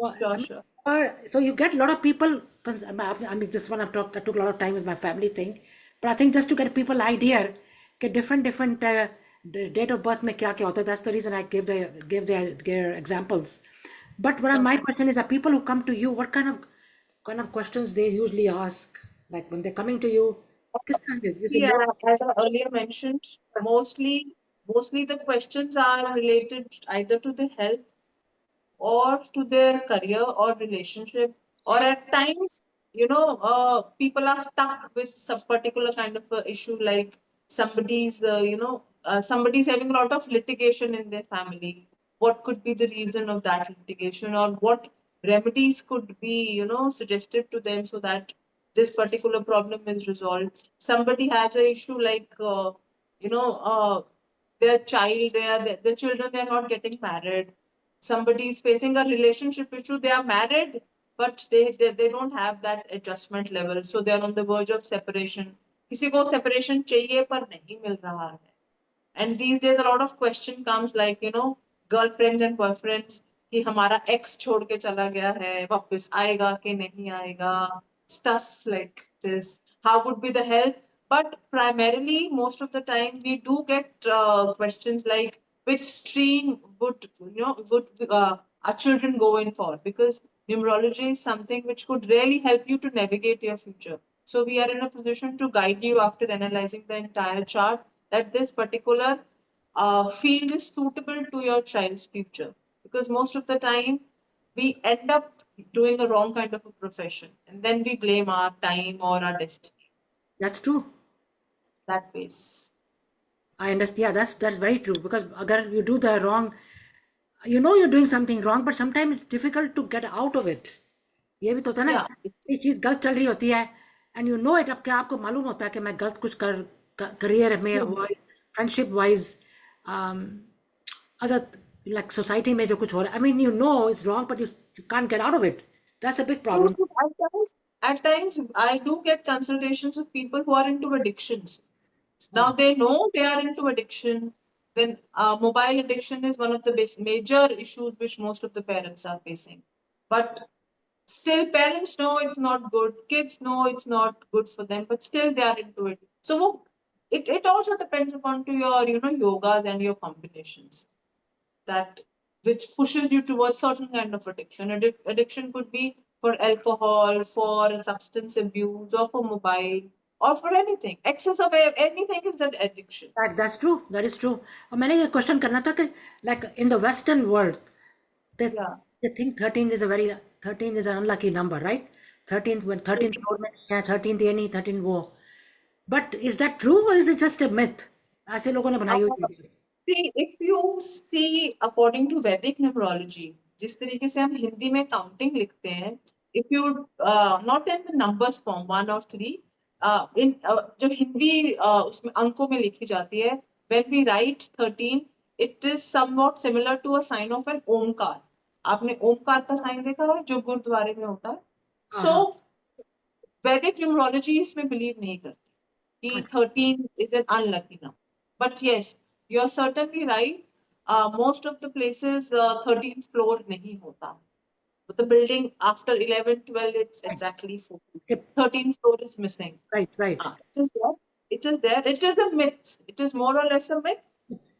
Well, sure, I mean, sure. so you get a lot of people. I mean, this one I took a lot of time with my family thing, but I think just to get people idea कि different date of birth में क्या क्या होता है. That's the reason I gave their examples. But my Okay. question is that people who come to you, what kind of questions they usually ask? Like when they're coming to you, किस तरह के? Is See, it more? as I earlier mentioned, mostly the questions are related either to the health or to their career or relationship, or at times, people are stuck with some particular kind of a issue, like somebody's having a lot of litigation in their family. What could be the reason of that litigation, or what remedies could be, suggested to them so that this particular problem is resolved. Somebody has an issue like, you know, uh, their child, their children, they're not getting married. Somebody is facing a relationship issue, they are married, but they don't have that adjustment level, so they are on the verge of separation. किसी को separation चाहिए पर नहीं मिल रहा है. And these days a lot of question comes like, girlfriends and boyfriends, कि हमारा ex छोड़ के चला गया है, वापस आएगा कि नहीं आएगा, stuff like this. How would be the help? But primarily, most of the time, we do get questions like which stream would our children go in for? Because numerology is something which could really help you to navigate your future. So we are in a position to guide you after analyzing the entire chart that this particular field is suitable to your child's future. Because most of the time, we end up doing a wrong kind of a profession and then we blame our time or our destiny. That's true. That ways. I understand. Yeah, that's very true because अगर you do the wrong, you know you're doing something wrong, but sometimes it's difficult to get out of it. ये भी तो होता है ना, Yeah. ये चीज गलत चल रही होती है, and you know it, अब क्या आपको मालूम होता है कि मैं गलत कुछ करियर में True. Friendship wise, other like society में जो कुछ हो रहा है, I mean you know it's wrong but you can't get out of it. That's a big True, problem. true. At times, I do get consultations of people who are into addictions. Now they know they are into addiction. Then mobile addiction is one of the major issues which most of the parents are facing. But still, parents know it's not good. Kids know it's not good for them, but still they are into it. So it also depends upon to your yogas and your combinations that which pushes you towards certain kind of addiction. Addiction could be for alcohol, for substance abuse, or for mobile, or for anything. Excess of anything is an addiction. That's true. That is true. और मैंने ये question करना था कि like in the Western world, they Yeah. they think 13 is a very 13 is an unlucky number, right? 13th when So 13th floor में क्या 13th ये नहीं 13 वो. But is that true or is it just a myth? ऐसे लोगों ने बनाई हुई है. see, if you see according to Vedic numerology, जिस तरीके से हम हिंदी में काउंटिंग लिखते हैं, if you not in the numbers form 1 or 3, in जो हिंदी उसमें अंकों में लिखी जाती है, when we write 13, it is somewhat similar to a sign of an omkar. आपने ओमकार का साइन देखा है जो गुरुद्वारे में होता है? So Vedic numerology इसमें believe नहीं करती कि 13 is an unlucky number. But yes, you're certainly right. Most of the places 13th floor नहीं होता. But the building after 11, 12, it's exactly 14. Yep. 13th floor is missing. Right. It is there. It is there. It is a myth. It is more or less a myth.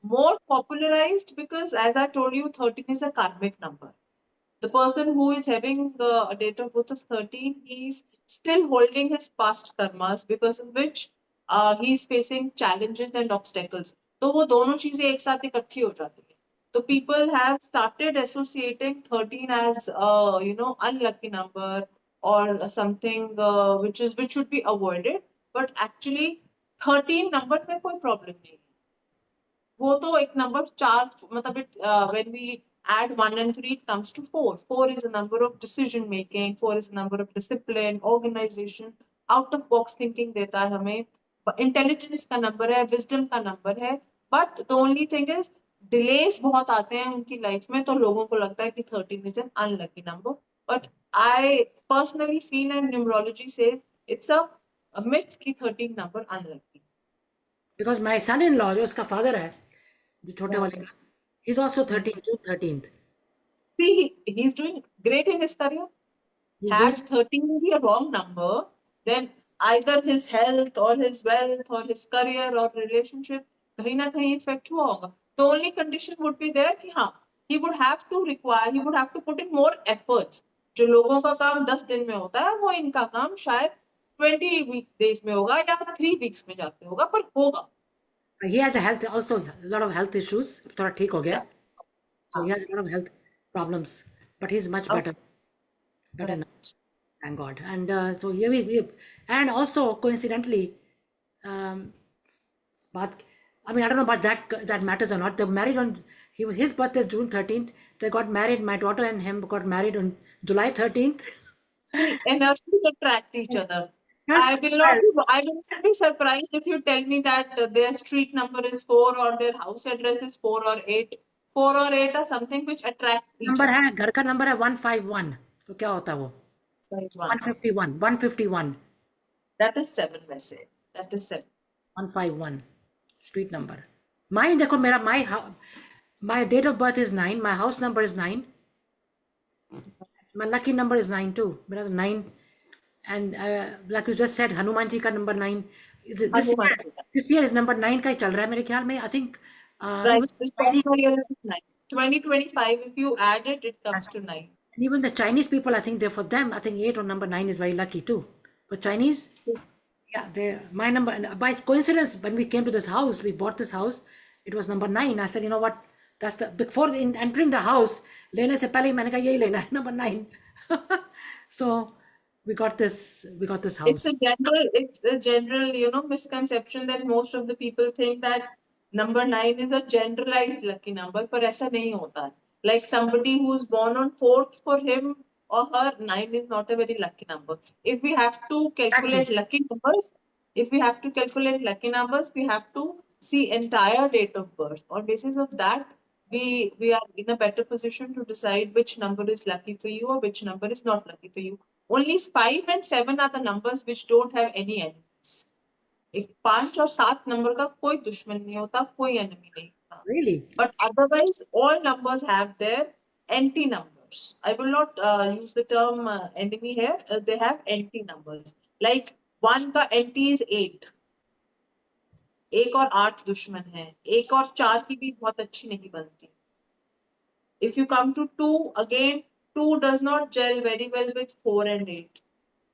More popularized because, as I told you, 13 is a karmic number. The person who is having a date of birth of 13, he's still holding his past karmas because of which he's facing challenges and obstacles. तो वो दोनों चीजें एक साथ इकट्ठी हो जाती है. So people have started associating 13 as unlucky number or something which should be avoided. But actually 13 number में कोई problem नहीं है. वो तो एक number चार मतलब when we add 1 and 3 it comes to 4. 4 is a number of decision making. 4 is a number of discipline, organization, out of box thinking देता है हमें. Intelligence का number है, wisdom का number है. But the only thing is delays बहुत आते हैं उनकी life में तो लोगों को लगता है कि 13 is an unlucky number. But I personally feel and numerology says it's a myth कि 13 number unlucky. Because my son-in-law, जो उसका father है, जो छोटे वाले का, he's also 13, June 13th. See, he's doing great in his career. He's Had 13 be a wrong number, then either his health or his wealth or his career or relationship कहीं ना कहीं effect हुआ होगा. The only condition would be there कि हाँ, he would have to put in more efforts. जो लोगों का काम 10 दिन में होता है, वो इनका काम शायद 20 days में होगा या 3 weeks में जाके होगा, पर होगा. he has also a lot of health issues. थोड़ा ठीक हो गया. So he has a lot of health problems, but he's much better now, thank God. And so here and also coincidentally, but I mean I don't know about that matters or not. They married on his birthday is June 13th. They got married. My daughter and him got married on July 13th. Energies attract each other. Yes. I will not be surprised if you tell me that their street number is 4 or their house address is 4 or 8. 4 or 8 are something which attract each number other. है घर का number है 151. तो क्या होता है वो? 151. That is 7 वैसे. That is 7. 151 street number. Mine देखो मेरा my date of birth is 9. My house number is 9. My lucky number is 9 too. मेरा तो 9. And like you just said, Hanuman ji का number 9. This year is number 9 का ही चल रहा है मेरे ख्याल में. I think. Right. This personal year is 9. 2025. If you add it, it comes to 9. And even the Chinese people, I think for them, I think 8 or number 9 is very lucky too. But Chinese, yeah, my number. And by coincidence, when we came to this house, we bought this house. It was number 9. I said, you know what? That's before entering the house, लेने से पहले मैंने कहा यही लेना है number 9. So we got this house. It's a general, misconception that most of the people think that number 9 is a generalized lucky number, पर ऐसा नहीं होता है. Like somebody who's born on 4th, for him or her, 9 is not a very lucky number. If we have to calculate lucky numbers, we have to see entire date of birth. On basis of that, we are in a better position to decide which number is lucky for you or which number is not lucky for you. Only 5 and 7 are the numbers which don't have any enemies. 5 और 7 number का कोई दुश्मन नहीं होता, कोई enemy नहीं होता. Really? But otherwise, all numbers have their anti-numbers. I will not use the term enemy here. They have anti-numbers. Like 1 का anti is 8. 1 और 8 दुश्मन है. 1 और 4 की भी बहुत अच्छी नहीं बनती. If you come to 2, again, 2 does not gel very well with 4 and 8.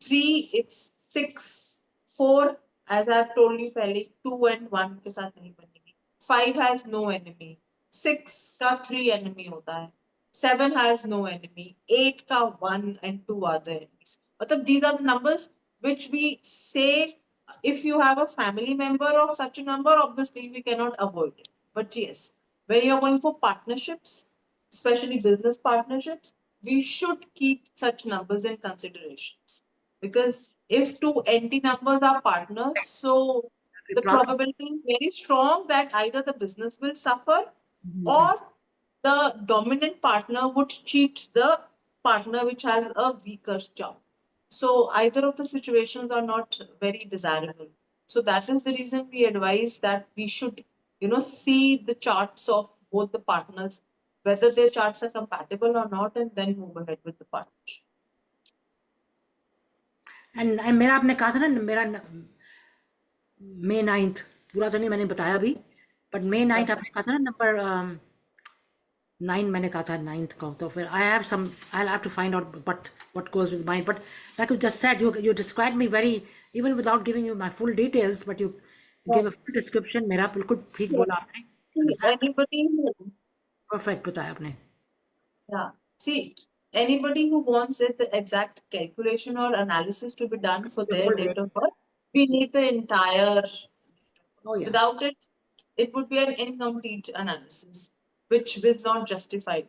3, it's 6. 4, as I've told you पहले, 2 and 1 के साथ नहीं बनेगी. 5 has no enemy. 6 का 3 enemy होता है. 7 has no enemy. 8 का 1 and 2 are the enemies. मतलब these are the numbers which we say, if you have a family member of such a number, obviously we cannot avoid it. But yes, when you're going for partnerships, especially business partnerships, we should keep such numbers in considerations. Because if 2 NT numbers are partners, so the probability is very strong that either the business will suffer or the dominant partner would cheat the partner which has a weaker job. So either of the situations are not very desirable. So that is the reason we advise that we should, see the charts of both the partners, whether their charts are compatible or not, and then move ahead with the partnership. And मेरा आपने कहा था ना मेरा May 9th पूरा तो नहीं मैंने बताया अभी, but May 9th आपने कहा था ना नंबर 9 मैंने कहा था 9th का, तो फिर I'll have to find out what goes with mine. But like you just said, you described me very, even without giving you my full details, but you gave a full description. मेरा बिल्कुल ठीक So, बोला आपने. see, anybody who, Perfect बताया आपने. yeah, see, anybody who wants it, the exact calculation or analysis to be done for their date of birth, we need the entire. Oh yeah. Without it, it would be an incomplete analysis, which is not justified.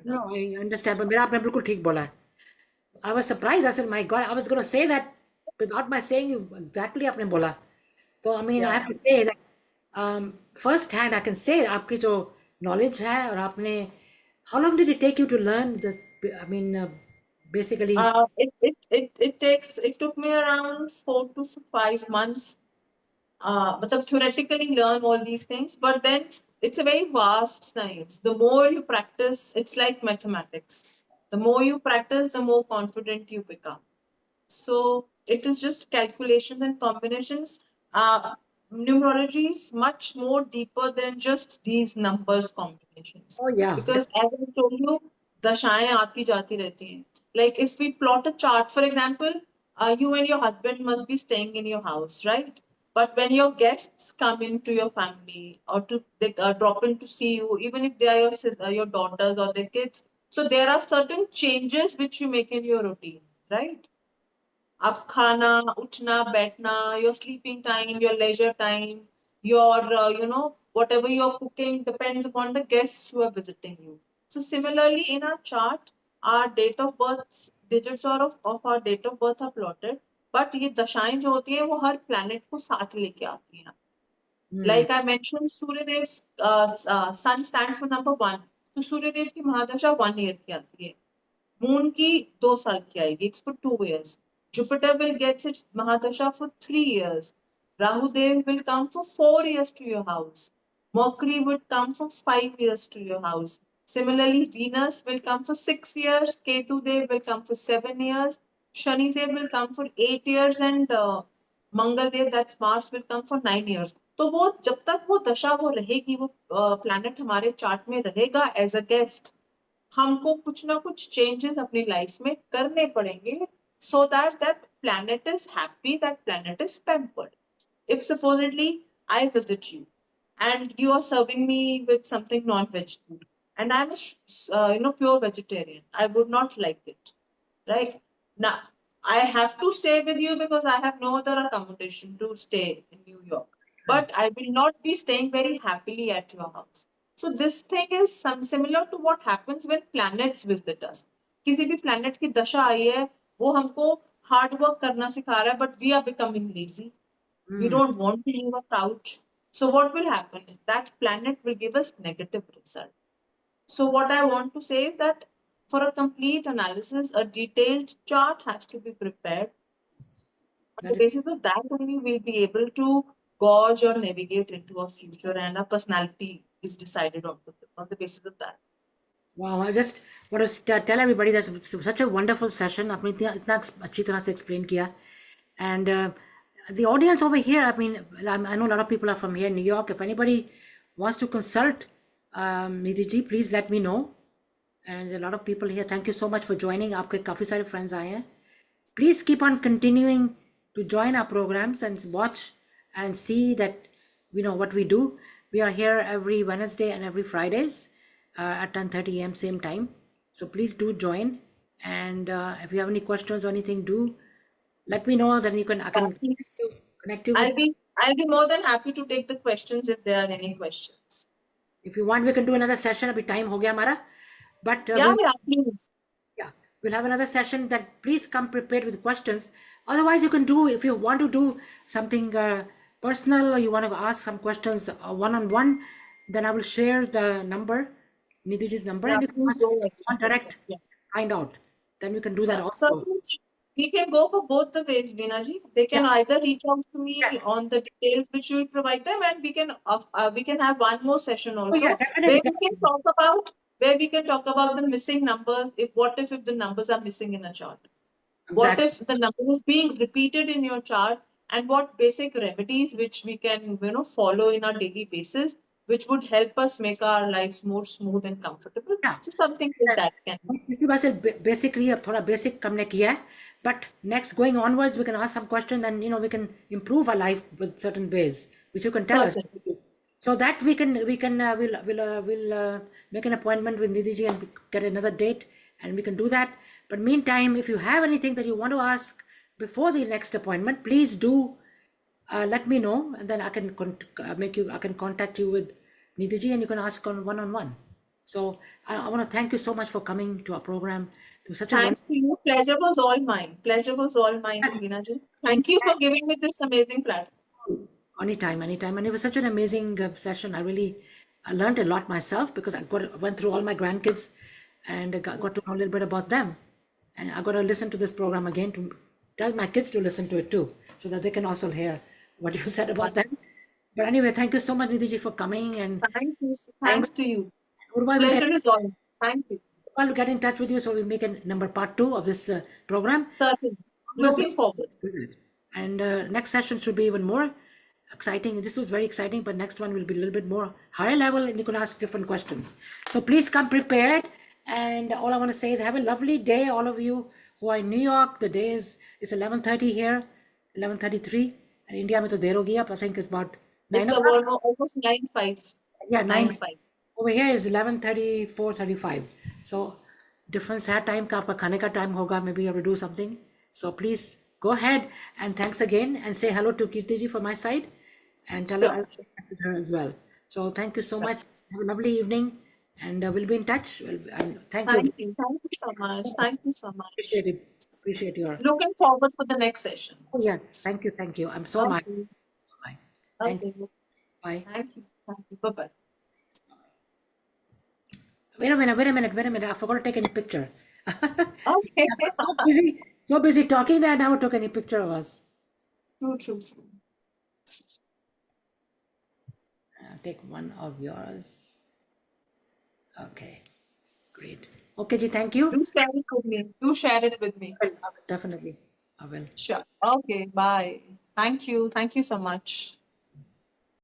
No, I understand, but मेरा आपने बिल्कुल ठीक बोला है. I was surprised. I said, my God, I was going to say that without my saying you exactly आपने बोला. So I mean, I have to say that first hand I can say आपकी जो knowledge है और आपने, how long did it take you to learn this? I mean, basically. It took me around 4 to 5 months. But theoretically learn all these things, but then it's a very vast science. The more you practice, it's like mathematics. The more you practice, the more confident you become. So it is just calculations and combinations. Numerology is much more deeper than just these numbers combinations. Oh yeah. Because as I told you, dashaएं आती जाती रहती हैं. Like if we plot a chart, for example, you and your husband must be staying in your house, right? But when your guests come into your family or they drop in to see you, even if they are your daughters or their kids, so there are certain changes which you make in your routine, right? Up khana, utna, baithna, your sleeping time, your leisure time, your, whatever you're cooking depends upon the guests who are visiting you. So similarly, in our chart, our date of birth, digits of our date of birth are plotted, but ये दशाएं जो होती हैं वो हर planet को साथ लेके आती हैं. Like I mentioned, Suryadev's sun stands for number 1. तो सूर्यदेव की महादशा 1 year की आती है. Moon की 2 साल की आएगी. It's for 2 years. Jupiter will get its Mahadasha for 3 years. Rahu Dev will come for 4 years to your house. Mercury would come for 5 years to your house. Similarly, Venus will come for 6 years. Ketu Dev will come for 7 years. Shani Dev will come for 8 years. And Mangal Dev, that's Mars, will come for 9 years. तो वो जब तक वो दशा वो रहेगी, वो planet हमारे चार्ट में रहेगा एज अ गेस्ट, हमको कुछ ना कुछ चेंजेस अपनी लाइफ में करने पड़ेंगे so that planet is happy, that planet is pampered. If supposedly I visit you and you are serving me with something non-veg food and I'm a pure vegetarian, I would not like it, right? Now I have to stay with you because I have no other accommodation to stay in New York, but I will not be staying very happily at your house. So this thing is similar to what happens when planets visit us. किसी भी planet की दशा आई है, वो हमको hard work करना सिखा रहा है, but we are becoming lazy. We don't want to leave a couch. So what will happen is that planet will give us negative result. So what I want to say is that for a complete analysis, a detailed chart has to be prepared. On the basis of that only we'll be able to gauge or navigate into a future, and our personality is decided on the basis of that. Wow, I just want to tell everybody that's such a wonderful session. आपने इतना अच्छी तरह से explain किया. And the audience over here, I mean, I know a lot of people are from here in New York. If anybody wants to consult Nidhi ji, please let me know. And a lot of people here, thank you so much for joining. आपके काफ़ी सारे friends आए हैं. Please keep on continuing to join our programs and watch and see that what we do. We are here every Wednesday and every Fridays at 10:30 a.m. same time. So please do join. And if you have any questions or anything, do let me know. Then I can connect you. I'll be more than happy to take the questions if there are any questions. If you want, we can do another session. Abhi time ho gaya hamara. But please. Yeah, we'll have another session. That please come prepared with questions. Otherwise, you can do, if you want to do something personal, or you want to ask some questions one-on-one, then I will share the number, Nidhiji's number, Yeah, and if you please ask go ahead. one direct, Yeah. find out, then we can do that also. Certainly, we can go for both the ways, Veena-ji. They can either reach out to me Yes. on the details which you will provide them, and we can have one more session Oh, also yeah, where definitely. we can talk about the missing numbers. If the numbers are missing in a chart? What Exactly. if the number is being repeated in your chart, and what basic remedies which we can follow in our daily basis, which would help us make our lives more smooth and comfortable? Yeah. So something like that can be. किसी बात से basically अब थोड़ा basic हमने किया है, but next going onwards we can ask some question, and we can improve our life with certain ways which you can tell us. Certainly. So that we'll make an appointment with Nidhi ji and get another date, and we can do that. But meantime, if you have anything that you want to ask before the next appointment, please do let me know, and then I can I can contact you with Nidhi ji, and you can ask on one-on-one. So I want to thank you so much for coming to our program. It was such a Thanks to you. Pleasure was all mine. Pleasure was all mine, wonderful. Veena-ji. Thank Thank you for giving me this amazing platform. you. Anytime, anytime. And it was such an amazing session. I learned a lot myself because went through all my grandkids, and I got to know a little bit about them. And I got to listen to this program again to tell my kids to listen to it too, so that they can also hear what you said about them. But anyway, thank you so much, Nidhi ji, for coming. And Thank you. Thanks to you. Urval will Pleasure is all. Thank you. get in touch with you, so we make a number part 2 of this program. Certainly. Looking forward. And next session should be even more exciting. This was very exciting, but next one will be a little bit more higher level, and you can ask different questions. So please come prepared. And all I want to say is have a lovely day, all of you who are in New York. The day is 11:30 here, 11:33, and India mein to der ho gaya. I think it's about 9 It's o'clock. almost 9:05. Yeah, 9. 9:05. Over here is 11:34, 35. So difference है time का आपका खाने का time होगा. Maybe you have to do something. So please go ahead, and thanks again, and say hello to Kirti ji from my side, and tell her Sure. I'll connect with her as well. So thank you so much. Have a lovely evening, and we'll be in touch. And thank you. Thank you. Thank you so much. Thank you so much. Appreciate it. Appreciate your. Looking forward for the next session. Oh yes, thank you, thank you. I'm so much. Okay. Bye. Thank you. Okay. Bye. Thank you. Thank you. Bye-bye. Wait a minute. I forgot to take any picture. Okay. So busy talking that I never took any picture of us. True. Take one of yours. Okay, great. Okay, ji, thank you. Do share it with me. Do share it with me. I will, definitely. I will. Sure. Okay. Bye. Thank you. Thank you so much.